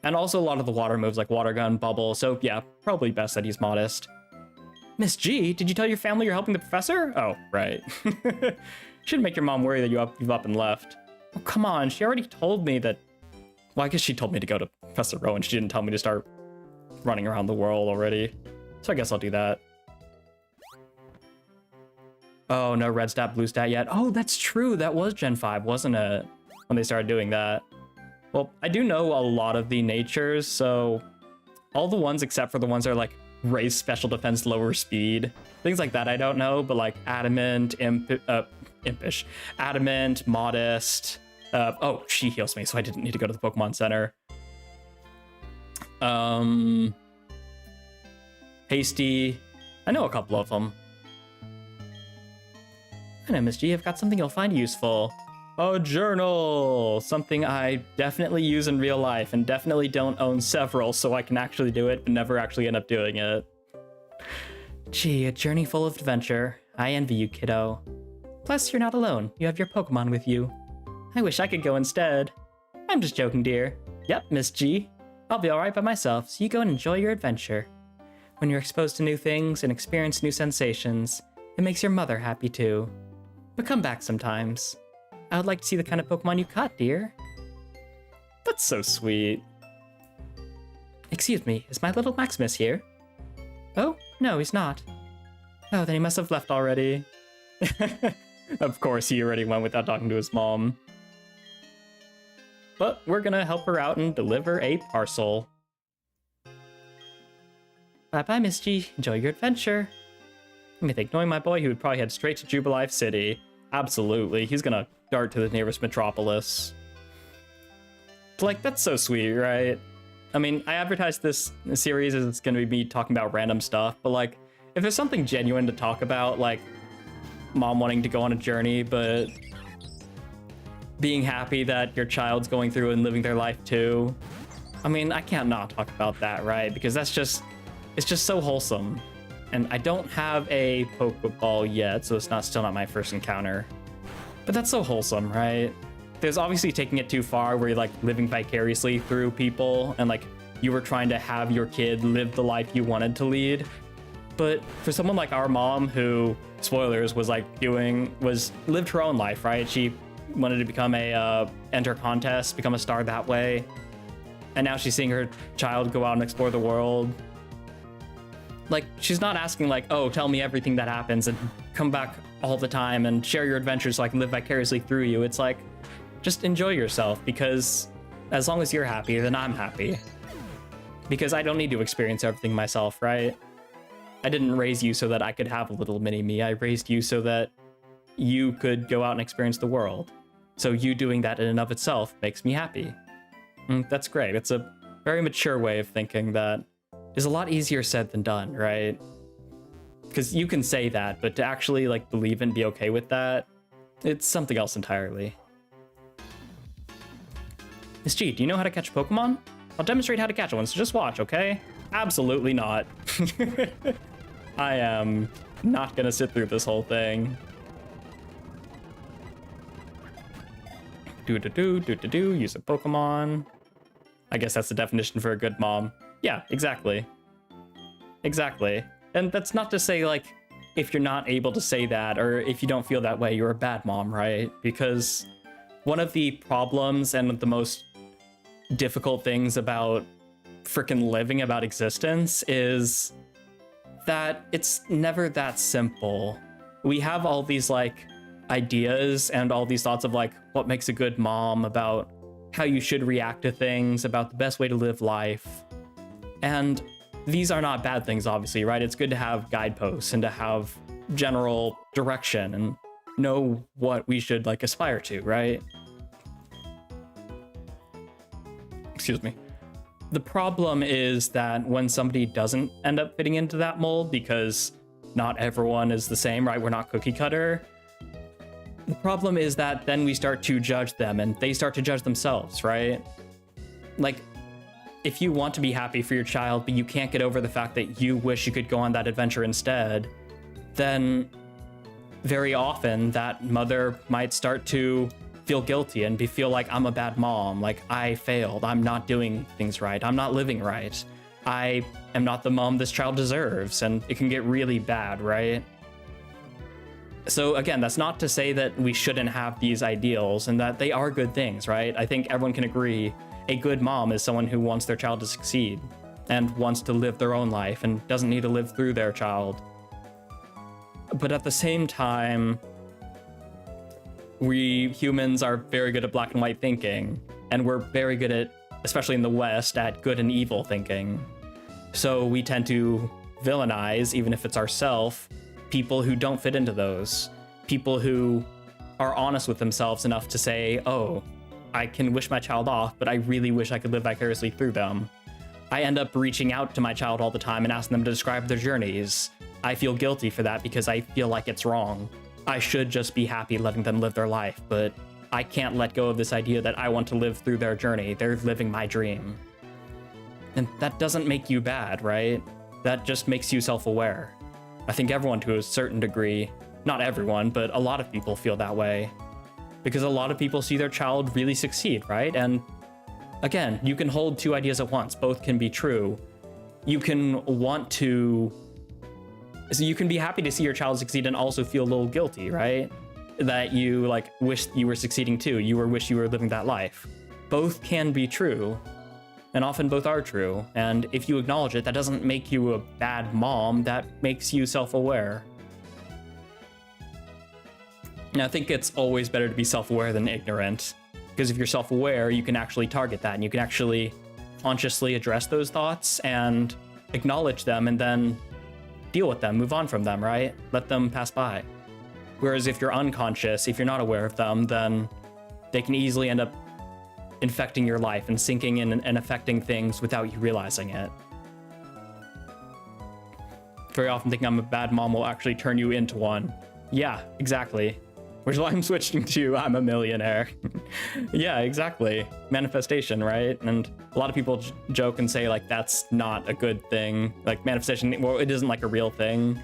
And also a lot of the water moves like Water Gun, Bubble, so yeah, probably best that he's Modest. Miss G, did you tell your family you're helping the professor? Oh, right. Shouldn't make your mom worry that you've up and left. Oh, come on, she already told me that... Well, I guess she told me to go to Professor Rowan. She didn't tell me to start running around the world already. So I guess I'll do that. Oh, no red stat, blue stat yet. Oh, that's true. That was Gen 5, wasn't it? When they started doing that. Well, I do know a lot of the natures, so all the ones except for the ones that are like raise special defense, lower speed. Things like that I don't know, but like Adamant, Impish, Adamant, Modest. Oh, she heals me, so I didn't need to go to the Pokemon Center. Hasty. I know a couple of them. I know, Miss G, I've got something you'll find useful. A journal! Something I definitely use in real life and definitely don't own several so I can actually do it but never actually end up doing it. Gee, a journey full of adventure. I envy you, kiddo. Plus, you're not alone. You have your Pokemon with you. I wish I could go instead. I'm just joking, dear. Yep, Miss G. I'll be alright by myself, so you go and enjoy your adventure. When you're exposed to new things and experience new sensations, it makes your mother happy too. But come back sometimes. I would like to see the kind of Pokemon you caught, dear. That's so sweet. Excuse me, is my little Maximus here? Oh, no, he's not. Oh, then he must have left already. Of course, he already went without talking to his mom. But we're gonna help her out and deliver a parcel. Bye-bye, Miss G. Enjoy your adventure. Let me think, knowing my boy, he would probably head straight to Jubilife City. Absolutely, he's gonna dart to the nearest metropolis. Like, that's so sweet, right? I mean, I advertised this series as it's gonna be me talking about random stuff, but like, if there's something genuine to talk about, like mom wanting to go on a journey, but being happy that your child's going through and living their life too, I mean, I can't not talk about that, right? Because it's just so wholesome. And I don't have a Pokeball yet, so it's still not my first encounter. But that's so wholesome, right? There's obviously taking it too far where you're like living vicariously through people and like you were trying to have your kid live the life you wanted to lead. But for someone like our mom who, spoilers, lived her own life, right? She wanted to become enter contests, become a star that way. And now she's seeing her child go out and explore the world. Like, she's not asking like, oh, tell me everything that happens and come back all the time and share your adventures so I can live vicariously through you. It's like, just enjoy yourself, because as long as you're happy, then I'm happy. Because I don't need to experience everything myself, right? I didn't raise you so that I could have a little mini-me. I raised you so that you could go out and experience the world. So you doing that in and of itself makes me happy. That's great. It's a very mature way of thinking that is a lot easier said than done, right? Because you can say that, but to actually like believe and be okay with that, it's something else entirely. Miss G, do you know how to catch Pokemon? I'll demonstrate how to catch one, so just watch, okay? Absolutely not. I am not gonna sit through this whole thing. Do-do-do, use a Pokemon. I guess that's the definition for a good mom. Yeah, exactly. Exactly. And that's not to say, like, if you're not able to say that, or if you don't feel that way, you're a bad mom, right? Because one of the problems and the most difficult things about freaking living, about existence, is that it's never that simple. We have all these, like, ideas and all these thoughts of, like, what makes a good mom, about how you should react to things, about the best way to live life. And these are not bad things, obviously, right? It's good to have guideposts and to have general direction and know what we should, like, aspire to, right? Excuse me. The problem is that when somebody doesn't end up fitting into that mold, because not everyone is the same, right? We're not cookie cutter. The problem is that then we start to judge them and they start to judge themselves, right? Like, if you want to be happy for your child, but you can't get over the fact that you wish you could go on that adventure instead, then very often that mother might start to feel guilty and feel like, I'm a bad mom, like I failed, I'm not doing things right, I'm not living right, I am not the mom this child deserves, and it can get really bad, right? So again, that's not to say that we shouldn't have these ideals and that they are good things, right? I think everyone can agree a good mom is someone who wants their child to succeed and wants to live their own life and doesn't need to live through their child. But at the same time, we humans are very good at black and white thinking, and we're very good at, especially in the West, at good and evil thinking. So we tend to villainize, even if it's ourselves, people who don't fit into those. People who are honest with themselves enough to say, oh, I can wish my child off, but I really wish I could live vicariously through them. I end up reaching out to my child all the time and asking them to describe their journeys. I feel guilty for that because I feel like it's wrong. I should just be happy letting them live their life, but I can't let go of this idea that I want to live through their journey. They're living my dream. And that doesn't make you bad, right? That just makes you self-aware. I think everyone to a certain degree, not everyone, but a lot of people feel that way. Because a lot of people see their child really succeed, right? And again, you can hold two ideas at once. Both can be true. You can be happy to see your child succeed and also feel a little guilty, right? That you like wish you were succeeding too. Wish you were living that life. Both can be true, and often both are true. And if you acknowledge it, that doesn't make you a bad mom. That makes you self-aware. And I think it's always better to be self-aware than ignorant, because if you're self-aware, you can actually target that, and you can actually consciously address those thoughts and acknowledge them, and then deal with them, move on from them, right? Let them pass by. Whereas if you're unconscious, if you're not aware of them, then they can easily end up infecting your life and sinking in and affecting things without you realizing it. Very often thinking I'm a bad mom will actually turn you into one. Yeah, exactly. Which is why I'm switching to I'm a millionaire. Yeah, exactly. Manifestation, right? And a lot of people joke and say like that's not a good thing. Like manifestation, well, it isn't like a real thing.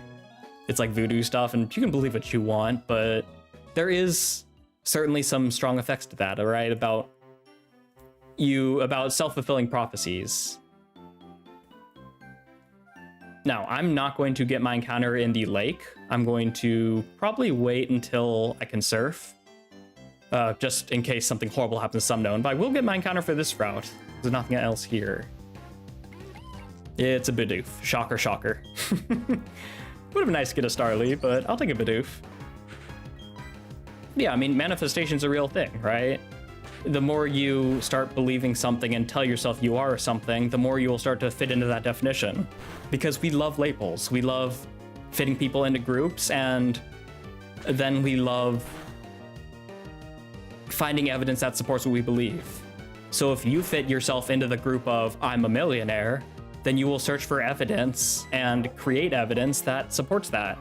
It's like voodoo stuff, and you can believe what you want, but there is certainly some strong effects to that, all right? About self-fulfilling prophecies. Now, I'm not going to get my encounter in the lake. I'm going to probably wait until I can surf, just in case something horrible happens to Sumknown, but I will get my encounter for this route. There's nothing else here. It's a Bidoof. Shocker, shocker. Would have been nice to get a Starly, but I'll take a Bidoof. Yeah, I mean, manifestation's a real thing, right? The more you start believing something and tell yourself you are something, the more you will start to fit into that definition. Because we love labels. We love fitting people into groups, and then we love finding evidence that supports what we believe. So if you fit yourself into the group of I'm a millionaire, then you will search for evidence and create evidence that supports that.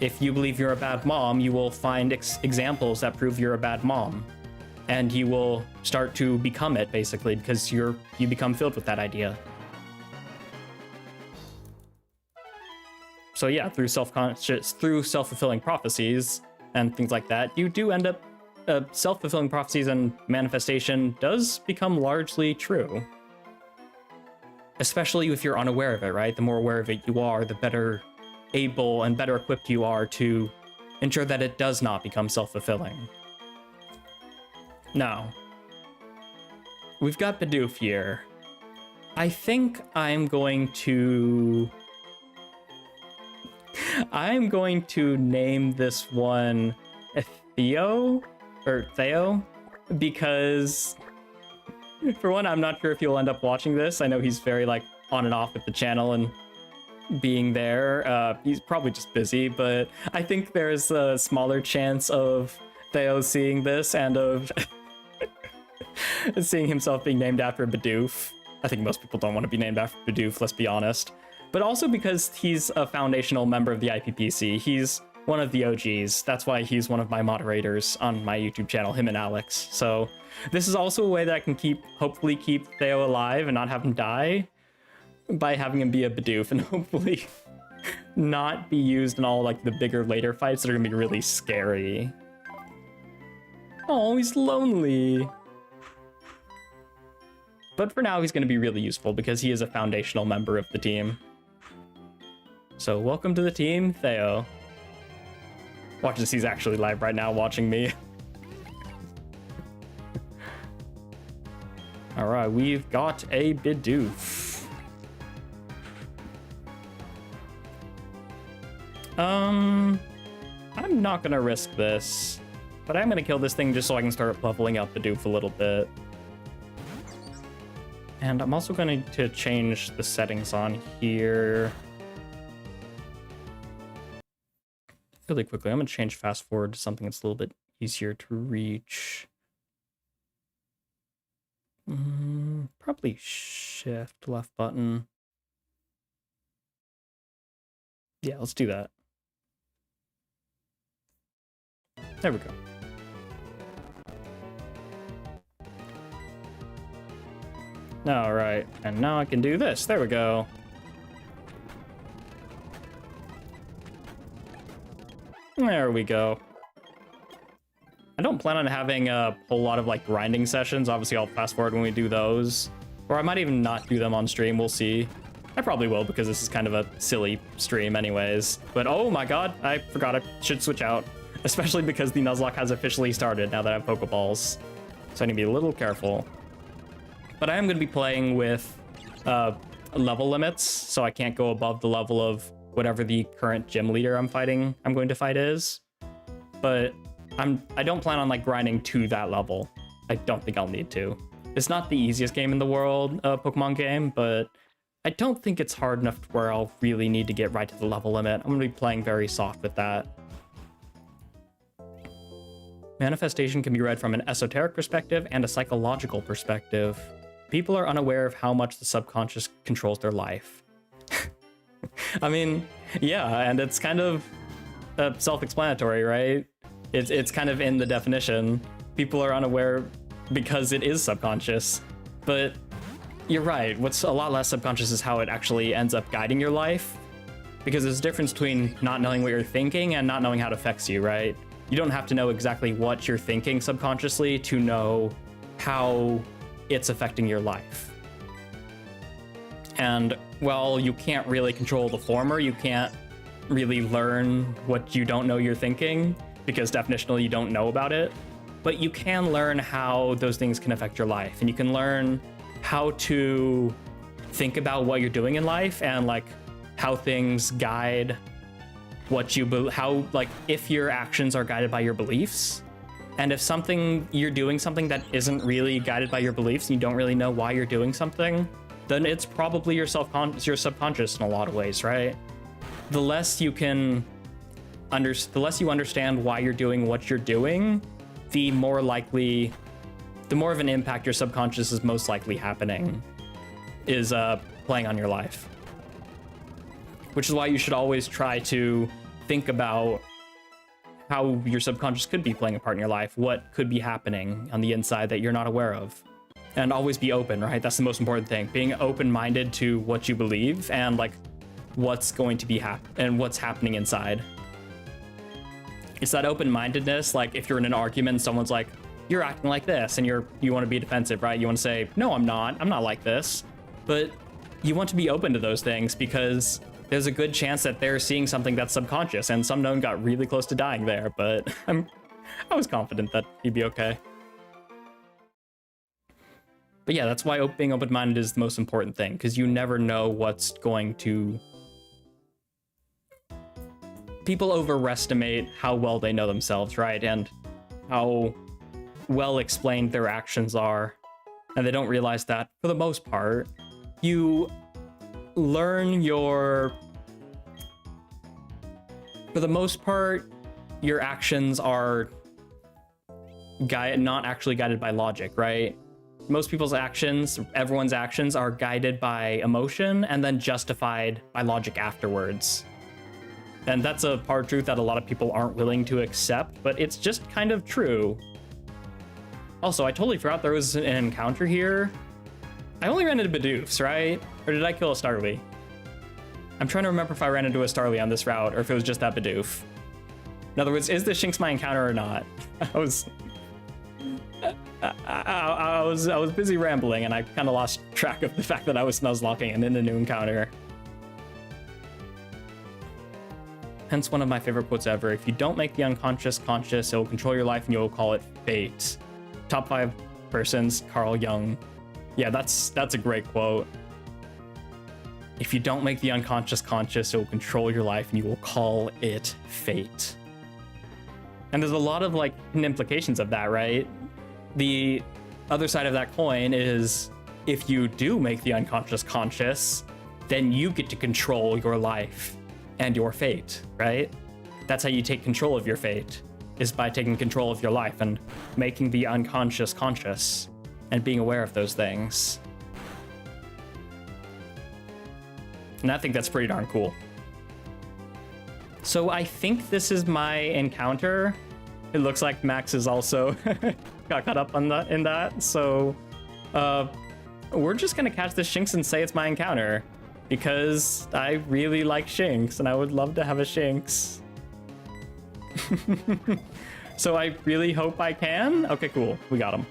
If you believe you're a bad mom, you will find examples that prove you're a bad mom. And you will start to become it, basically, because you become filled with that idea. So yeah, through self-fulfilling prophecies and things like that, you do end up self-fulfilling prophecies, and manifestation does become largely true. Especially if you're unaware of it, right? The more aware of it you are, the better able and better equipped you are to ensure that it does not become self-fulfilling. Now, we've got Bidoof here. I think I'm going to name this one Theo, because for one, I'm not sure if he'll end up watching this. I know he's very like on and off with the channel and being there. He's probably just busy, but I think there's a smaller chance of Theo seeing this and of seeing himself being named after Bidoof. I think most people don't want to be named after Bidoof, let's be honest. But also because he's a foundational member of the IPPC. He's one of the OGs. That's why he's one of my moderators on my YouTube channel, him and Alex. So this is also a way that I can hopefully keep Theo alive and not have him die by having him be a Bidoof, and hopefully not be used in all like the bigger later fights that are gonna be really scary. Oh, he's lonely. But for now, he's going to be really useful because he is a foundational member of the team. So welcome to the team, Theo. Watch this, he's actually live right now watching me. All right, we've got a Bidoof. I'm not going to risk this, but I'm going to kill this thing just so I can start leveling up Bidoof a little bit. And I'm also going to change the settings on here really quickly. I'm going to change fast forward to something that's a little bit easier to reach. Probably shift left button. Yeah, let's do that. There we go. All right, and now I can do this. There we go. There we go. I don't plan on having a whole lot of like grinding sessions. Obviously, I'll fast forward when we do those. Or I might even not do them on stream. We'll see. I probably will because this is kind of a silly stream anyways. But oh my god, I forgot I should switch out. Especially because the Nuzlocke has officially started now that I have Pokeballs. So I need to be a little careful. But I am going to be playing with level limits, so I can't go above the level of whatever the current gym leader I'm going to fight is. But I don't plan on like grinding to that level. I don't think I'll need to. It's not the easiest game in the world, Pokemon game, but I don't think it's hard enough to where I'll really need to get right to the level limit. I'm going to be playing very soft with that. Manifestation can be read from an esoteric perspective and a psychological perspective. People are unaware of how much the subconscious controls their life. I mean, yeah, and it's kind of self-explanatory, right? It's kind of in the definition. People are unaware because it is subconscious. But you're right, what's a lot less subconscious is how it actually ends up guiding your life. Because there's a difference between not knowing what you're thinking and not knowing how it affects you, right? You don't have to know exactly what you're thinking subconsciously to know how it's affecting your life. And while you can't really control the former, you can't really learn what you don't know you're thinking, because definitionally you don't know about it, but you can learn how those things can affect your life, and you can learn how to think about what you're doing in life and like how things guide what you how like if your actions are guided by your beliefs. And if you're doing something that isn't really guided by your beliefs and you don't really know why you're doing something, then it's probably your subconscious in a lot of ways, right? The less you understand why you're doing what you're doing, the more of an impact your subconscious is most likely happening, is playing on your life. Which is why you should always try to think about how your subconscious could be playing a part in your life, what could be happening on the inside that you're not aware of. And always be open, right? That's the most important thing. Being open-minded to what you believe and like what's going to be what's happening inside. It's that open-mindedness, like if you're in an argument and someone's like, you're acting like this, and you want to be defensive, right? You want to say, no, I'm not like this. But you want to be open to those things because there's a good chance that they're seeing something that's subconscious, and some known got really close to dying there, but I was confident that he'd be okay. But yeah, that's why being open-minded is the most important thing, because you never know what's going to... People overestimate how well they know themselves, right? And how well explained their actions are. And they don't realize that, for the most part, you learn for the most part, your actions are not actually guided by logic, right? Most people's actions, everyone's actions, are guided by emotion and then justified by logic afterwards. And that's a hard truth that a lot of people aren't willing to accept, but it's just kind of true. Also, I totally forgot there was an encounter here. I only ran into Bidoofs, right? Or did I kill a Starly? I'm trying to remember if I ran into a Starly on this route or if it was just that Bidoof. In other words, is this Shinx my encounter or not? I was busy rambling and I kind of lost track of the fact that I was Nuzlocking and in a new encounter. Hence one of my favorite quotes ever. If you don't make the unconscious conscious, it will control your life and you will call it fate. Top 5 persons, Carl Jung. Yeah, that's a great quote. If you don't make the unconscious conscious, it will control your life and you will call it fate. And there's a lot of like implications of that, right? The other side of that coin is if you do make the unconscious conscious, then you get to control your life and your fate, right? That's how you take control of your fate, is by taking control of your life and making the unconscious conscious and being aware of those things. And I think that's pretty darn cool. So I think this is my encounter. It looks like Max is also got caught up on in that. So we're just gonna catch the Shinx and say it's my encounter because I really like Shinx and I would love to have a Shinx. So I really hope I can. Okay, cool. We got him.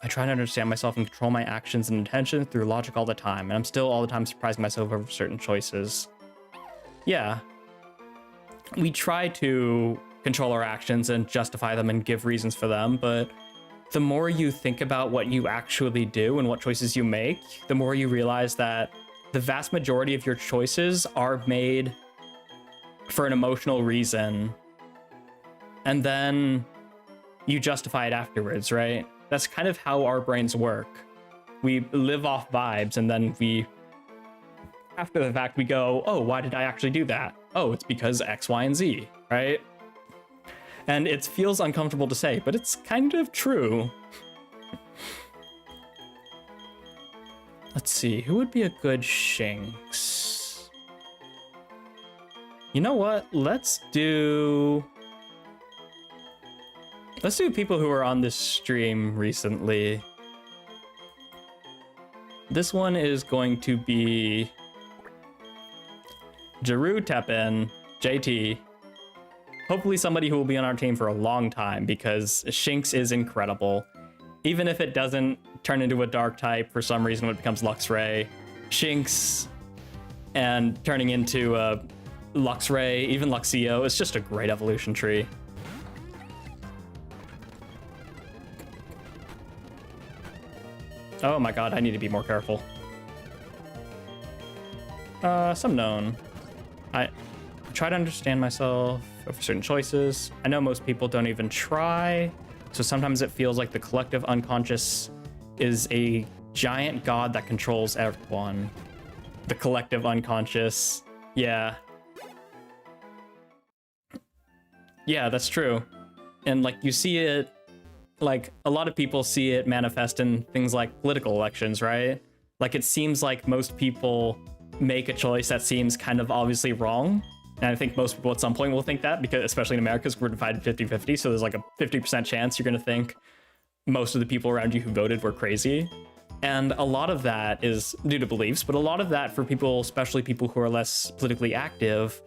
I try to understand myself and control my actions and intentions through logic all the time, and I'm still all the time surprising myself over certain choices. Yeah. We try to control our actions and justify them and give reasons for them, but the more you think about what you actually do and what choices you make, the more you realize that the vast majority of your choices are made for an emotional reason, and then you justify it afterwards, right? That's kind of how our brains work. We live off vibes, and then after the fact, we go, oh, why did I actually do that? Oh, it's because X, Y, and Z, right? And it feels uncomfortable to say, but it's kind of true. Let's see, who would be a good Shinx? You know what? Let's do people who are on this stream recently. This one is going to be Jaru Teppen, JT. Hopefully somebody who will be on our team for a long time, because Shinx is incredible. Even if it doesn't turn into a dark type for some reason when it becomes Luxray, Shinx and turning into Luxray, even Luxio, it's just a great evolution tree. Oh my god, I need to be more careful. Some known. I try to understand myself over certain choices. I know most people don't even try, so sometimes it feels like the collective unconscious is a giant god that controls everyone. The collective unconscious. Yeah. Yeah, that's true. And like you see it, like a lot of people see it manifest in things like political elections, right? Like it seems like most people make a choice that seems kind of obviously wrong. And I think most people at some point will think that, because especially in America, we're divided 50-50. So there's like a 50% chance you're going to think most of the people around you who voted were crazy. And a lot of that is due to beliefs, but a lot of that for people, especially people who are less politically active,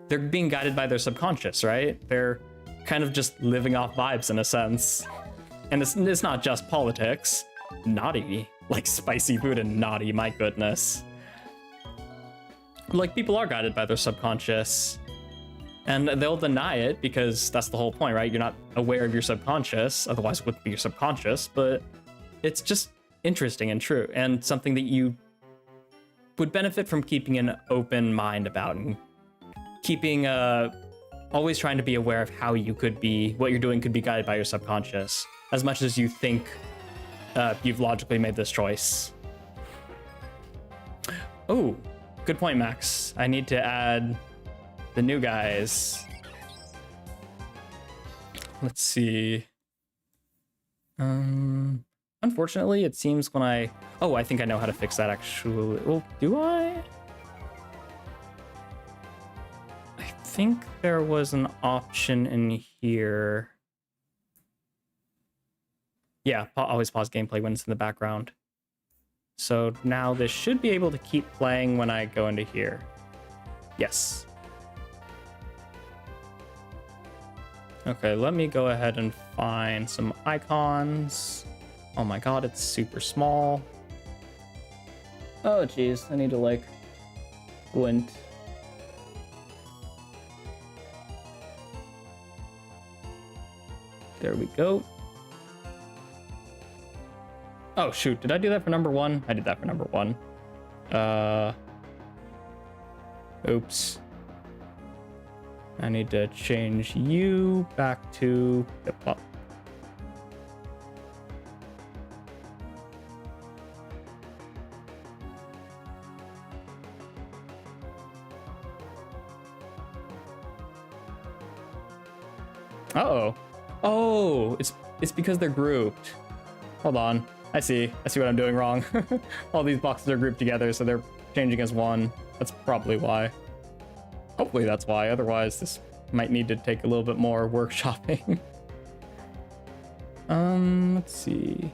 they're being guided by their subconscious, right? They're kind of just living off vibes in a sense. And it's not just politics. Naughty, like spicy food and naughty, my goodness. Like people are guided by their subconscious, and they'll deny it because that's the whole point, right? You're not aware of your subconscious, otherwise it wouldn't be your subconscious, but it's just interesting and true, and something that you would benefit from keeping an open mind about, and keeping always trying to be aware of how you could be, what you're doing could be guided by your subconscious, as much as you think you've logically made this choice. Oh, good point, Max. I need to add the new guys. Let's see. Unfortunately, it seems when I think I know how to fix that actually. Well, do I? I think there was an option in here. Yeah, always pause gameplay when it's in the background. So now this should be able to keep playing when I go into here. Yes. Okay, let me go ahead and find some icons. Oh my god, it's super small. Oh geez, I need to like squint. There we go. Oh shoot, did I do that for number one? I did that for number one. Oops. I need to change you back to hip-hop. Uh-oh. Oh, it's because they're grouped. Hold on. I see what I'm doing wrong. All these boxes are grouped together, so they're changing as one. That's probably why. Hopefully that's why, otherwise this might need to take a little bit more workshopping. Let's see.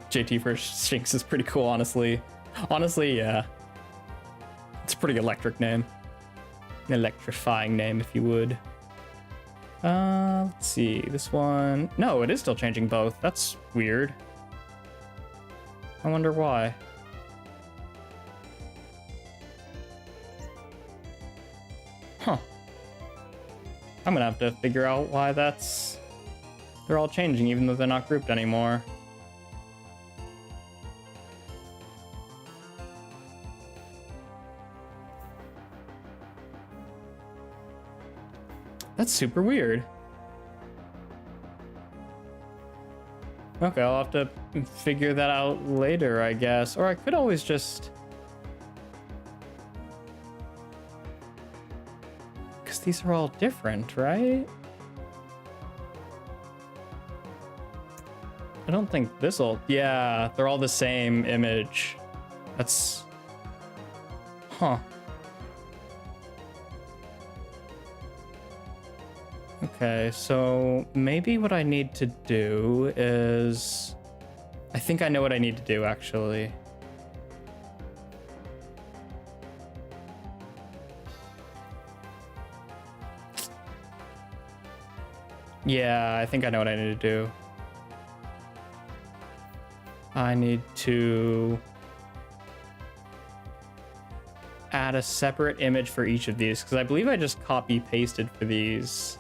JT for Shinx is pretty cool, honestly. Honestly, yeah. It's a pretty electric name. An electrifying name, if you would. Let's see. This one... No, it is still changing both. That's weird. I wonder why. Huh. I'm gonna have to figure out why that's... They're all changing, even though they're not grouped anymore. That's super weird. Okay, I'll have to figure that out later, I guess. Or I could always just... Because these are all different, right? I don't think this'll... Yeah, they're all the same image. That's... Huh. Okay, so maybe what I need to do is... I think I know what I need to do, actually. Yeah, I think I know what I need to do. I need to add a separate image for each of these, because I believe I just copy-pasted for these.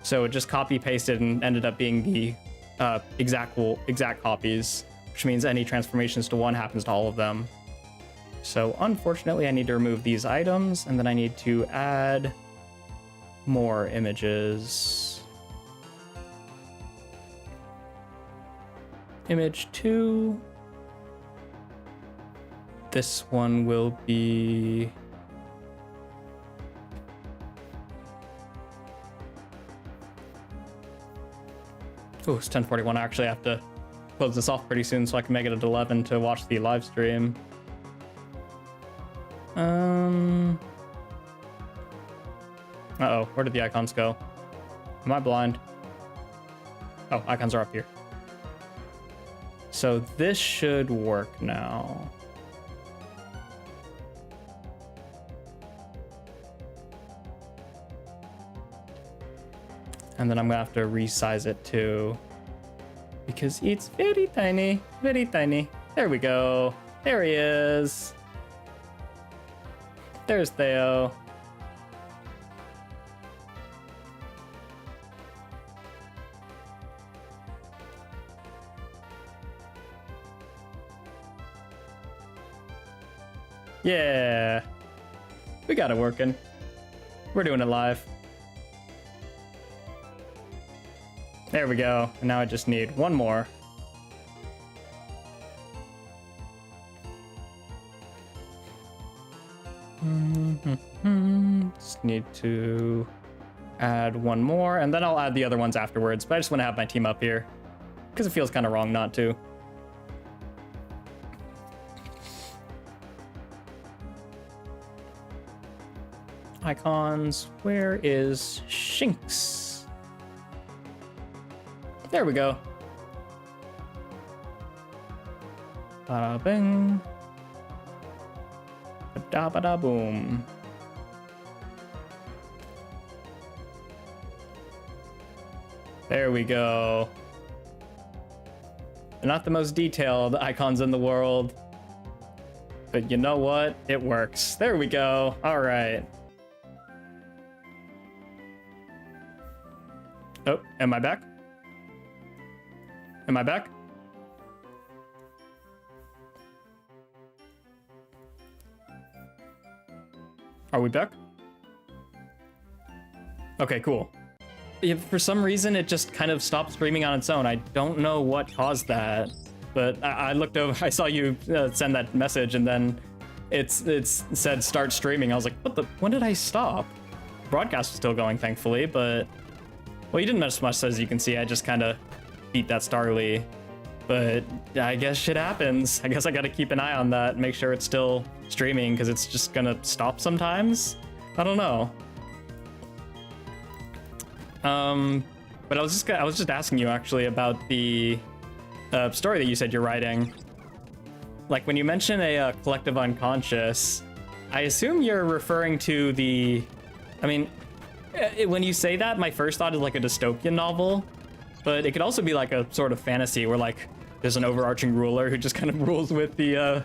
So it just copy-pasted and ended up being the exact copies, which means any transformations to one happens to all of them. So unfortunately, I need to remove these items, and then I need to add more images. Image 2. This one will be... Oh, it's 10:41. I actually have to close this off pretty soon so I can make it at 11 to watch the live stream. Uh-oh, where did the icons go? Am I blind? Oh, icons are up here. So this should work now. And then I'm gonna have to resize it too, because it's very tiny, very tiny. There we go. There he is. There's Theo. Yeah, we got it working. We're doing it live. There we go. And now I just need one more. Just need to add one more, and then I'll add the other ones afterwards. But I just want to have my team up here because it feels kind of wrong not to. Icons, where is Shinx? There we go. Bada bing. Bada bada boom. There we go. They're not the most detailed icons in the world, but you know what? It works. There we go. All right. Oh, am I back? Am I back? Are we back? Okay, cool. Yeah, for some reason, it just kind of stopped streaming on its own. I don't know what caused that, but I looked over, I saw you send that message, and then it said start streaming. I was like, what the, when did I stop? Broadcast was still going, thankfully, but, well, you didn't miss much, as you can see. I just kind of beat that Starly But I guess shit happens. I guess I gotta keep an eye on that, make sure it's still streaming, because it's just gonna stop sometimes. I don't know. But I was just asking you actually about the story that you said you're writing. Like when you mention a collective unconscious, I assume you're referring to the, I mean, when you say that, my first thought is like a dystopian novel, but it could also be like a sort of fantasy where like there's an overarching ruler who just kind of rules with the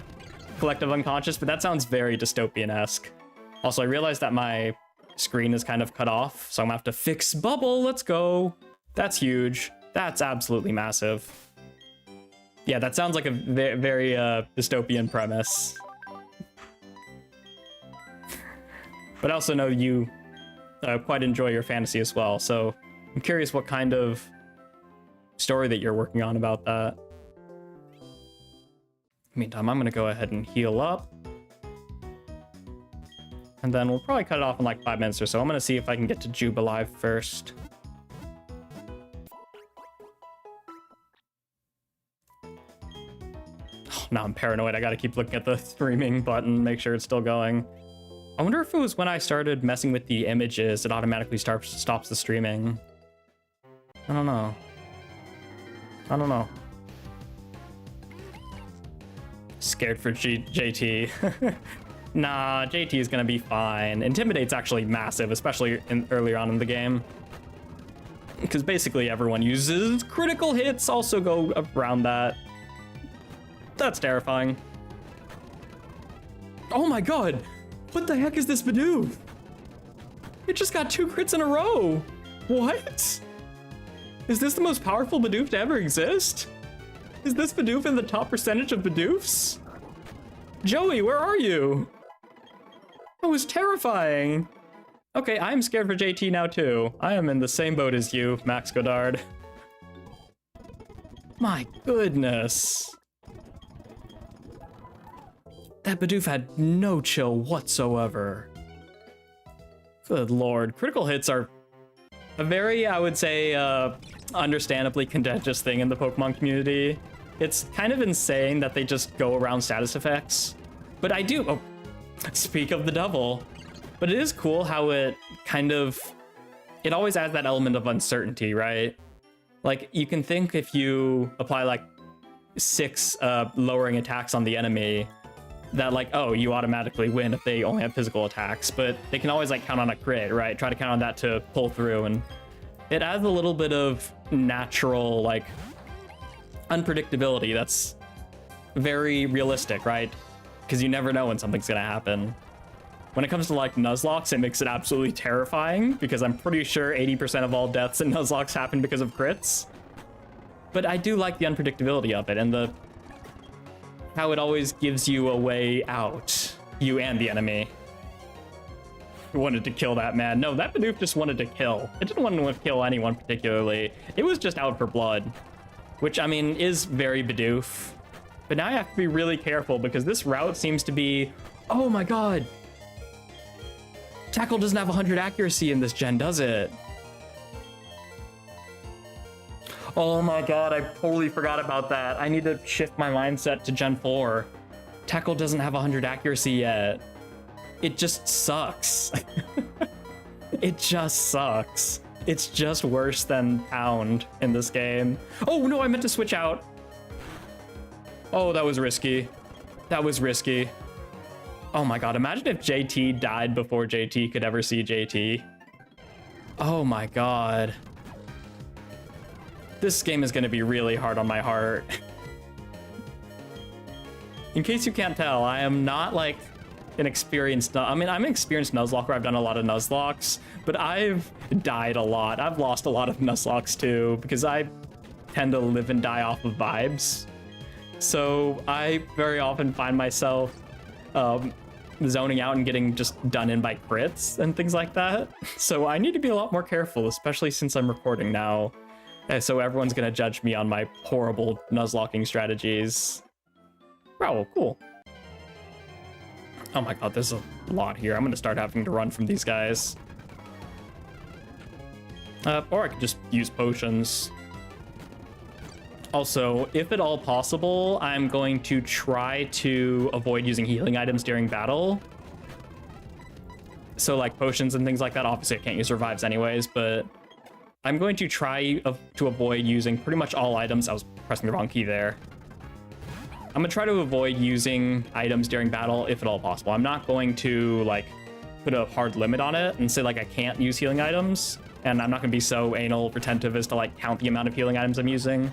collective unconscious, but that sounds very dystopian-esque. Also, I realized that my screen is kind of cut off, so I'm gonna have to fix bubble. Let's go. That's huge. That's absolutely massive. Yeah, that sounds like a very dystopian premise. But I also know you quite enjoy your fantasy as well, so I'm curious what kind of story that you're working on about that. Meantime, I'm gonna go ahead and heal up. And then we'll probably cut it off in like 5 minutes or so. I'm gonna see if I can get to Jube alive first. Oh, now I'm paranoid. I gotta keep looking at the streaming button, make sure it's still going. I wonder if it was when I started messing with the images, it automatically stops the streaming. I don't know. I don't know. Scared for JT. Nah, JT is gonna be fine. Intimidate's actually massive, especially earlier on in the game. Because basically everyone uses critical hits, also go around that. That's terrifying. Oh my god! What the heck is this Bidoof? It just got 2 crits in a row! What? Is this the most powerful Bidoof to ever exist? Is this Bidoof in the top percentage of Bidoofs? Joey, where are you? That was terrifying. Okay, I'm scared for JT now too. I am in the same boat as you, Max Godard. My goodness. That Bidoof had no chill whatsoever. Good lord. Critical hits are a very, I would say, understandably contentious thing in the Pokemon community. It's kind of insane that they just go around status effects. But I do, oh, speak of the devil. But it is cool how it kind of, it always adds that element of uncertainty, right? Like, you can think if you apply like 6 lowering attacks on the enemy, that like, oh, you automatically win if they only have physical attacks, but they can always like count on a crit, right? Try to count on that to pull through, and it adds a little bit of natural like unpredictability that's very realistic, right? Because you never know when something's gonna happen. When it comes to like Nuzlocke, it makes it absolutely terrifying because I'm pretty sure 80% of all deaths in Nuzlocke happen because of crits. But I do like the unpredictability of it and the how it always gives you a way out, you and the enemy. You wanted to kill that man. No, that Bidoof just wanted to kill. It didn't want to kill anyone particularly. It was just out for blood, which I mean is very Bidoof. But now I have to be really careful because this route seems to be, oh my god. Tackle doesn't have 100 accuracy in this gen, does it? Oh my god, I totally forgot about that. I need to shift my mindset to Gen 4. Tackle doesn't have 100 accuracy yet. It just sucks. It just sucks. It's just worse than Pound in this game. Oh no, I meant to switch out. Oh, that was risky. That was risky. Oh my god, imagine if JT died before JT could ever see JT. Oh my god. This game is going to be really hard on my heart. In case you can't tell, I am not like an experienced, I mean, I'm an experienced Nuzlocker. I've done a lot of Nuzlocks, but I've died a lot. I've lost a lot of Nuzlocks too, because I tend to live and die off of vibes. So I very often find myself zoning out and getting just done in by crits and things like that. So I need to be a lot more careful, especially since I'm recording now. So everyone's gonna judge me on my horrible Nuzlocking strategies. Wow, cool. Oh my god, there's a lot here. I'm gonna start having to run from these guys. Or I could just use potions. Also, if at all possible, I'm going to try to avoid using healing items during battle. So like potions and things like that, obviously I can't use revives anyways, but I'm going to try to avoid using pretty much all items. I was pressing the wrong key there. I'm gonna try to avoid using items during battle if at all possible. I'm not going to like put a hard limit on it and say like I can't use healing items, and I'm not gonna be so anal retentive as to like count the amount of healing items I'm using.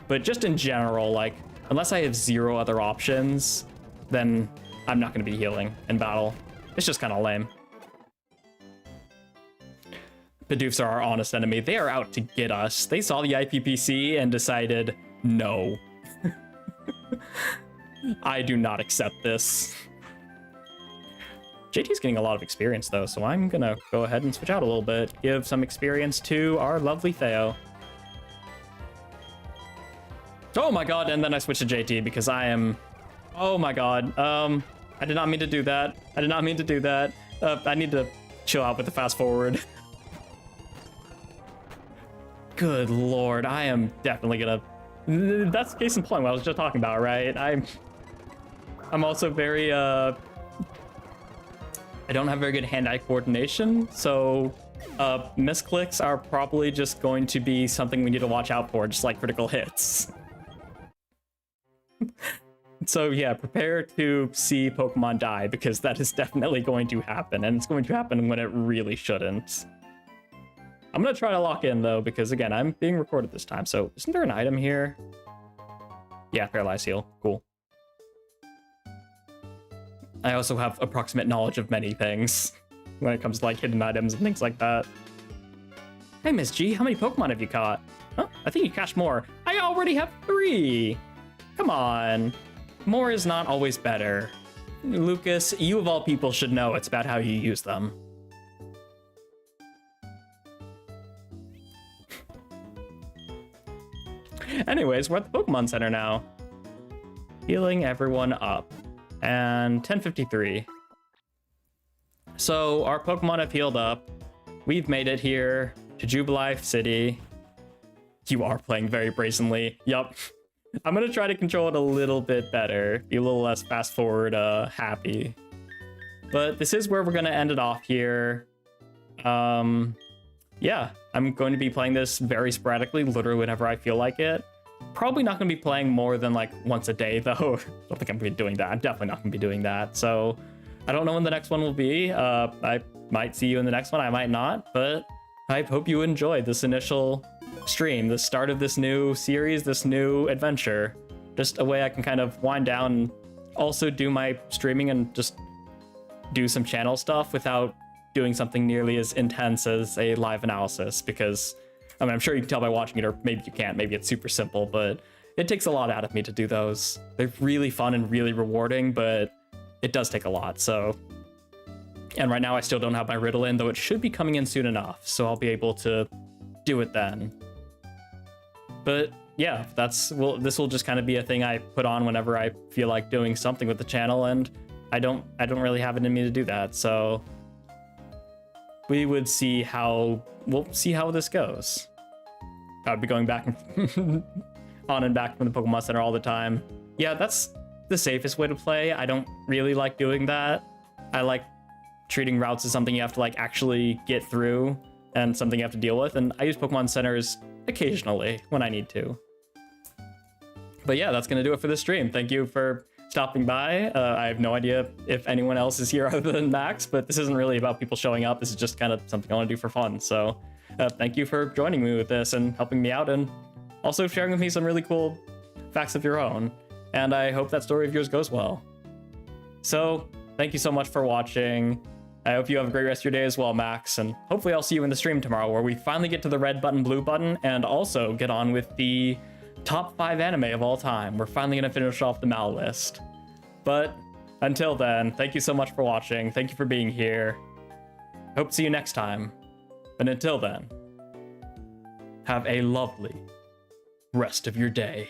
But just in general, like unless I have zero other options, then I'm not gonna be healing in battle. It's just kind of lame. Bidoofs are our honest enemy. They are out to get us. They saw the IPPC and decided, no. I do not accept this. JT's getting a lot of experience though, so I'm gonna go ahead and switch out a little bit. Give some experience to our lovely Theo. Oh my god, and then I switched to JT because I am... Oh my god, I did not mean to do that. I did not mean to do that. I need to chill out with the fast forward. Good lord, I am definitely gonna... That's case in point what I was just talking about, right? I'm also very, I don't have very good hand-eye coordination, so misclicks are probably just going to be something we need to watch out for, just like critical hits. So yeah, prepare to see Pokemon die, because that is definitely going to happen, and it's going to happen when it really shouldn't. I'm gonna try to lock in though, because again, I'm being recorded this time. So isn't there an item here? Yeah, Paralyze Heal, cool. I also have approximate knowledge of many things when it comes to like hidden items and things like that. Hey Miss G, how many Pokemon have you caught? Huh? I think you cached more. I already have 3. Come on. More is not always better. Lucas, you of all people should know it's about how you use them. Anyways, we're at the Pokemon Center now. Healing everyone up. And 10:53. So our Pokemon have healed up. We've made it here to Jubilife City. You are playing very brazenly. Yup. I'm gonna try to control it a little bit better. Be a little less fast forward happy. But this is where we're gonna end it off here. Yeah, I'm going to be playing this very sporadically, literally whenever I feel like it. Probably not going to be playing more than like once a day, though. I don't think I'm going to be doing that. I'm definitely not going to be doing that. So I don't know when the next one will be. I might see you in the next one. I might not, but I hope you enjoyed this initial stream, the start of this new series, this new adventure. Just a way I can kind of wind down and also do my streaming and just do some channel stuff without doing something nearly as intense as a live analysis, because I mean, I'm sure you can tell by watching it, or maybe you can't, maybe it's super simple, but it takes a lot out of me to do those. They're really fun and really rewarding, but it does take a lot. So, and right now I still don't have my riddle in, though it should be coming in soon enough, so I'll be able to do it then. But yeah, this will just kind of be a thing I put on whenever I feel like doing something with the channel, and I don't really have it in me to do that, so we'll see how this goes. I'd be going back on and back from the Pokemon Center all the time. Yeah, that's the safest way to play. I don't really like doing that. I like treating routes as something you have to like actually get through and something you have to deal with, and I use Pokemon Centers occasionally when I need to. But yeah, that's gonna do it for this stream. Thank you for stopping by. I have no idea if anyone else is here other than Max, but this isn't really about people showing up. This is just kind of something I want to do for fun. So thank you for joining me with this and helping me out, and also sharing with me some really cool facts of your own. And I hope that story of yours goes well. So thank you so much for watching. I hope you have a great rest of your day as well, Max, and hopefully I'll see you in the stream tomorrow, where we finally get to the red button, blue button, and also get on with the top 5 anime of all time. We're finally gonna finish off the Mal list. But until then, thank you so much for watching. Thank you for being here. Hope to see you next time. And until then, have a lovely rest of your day.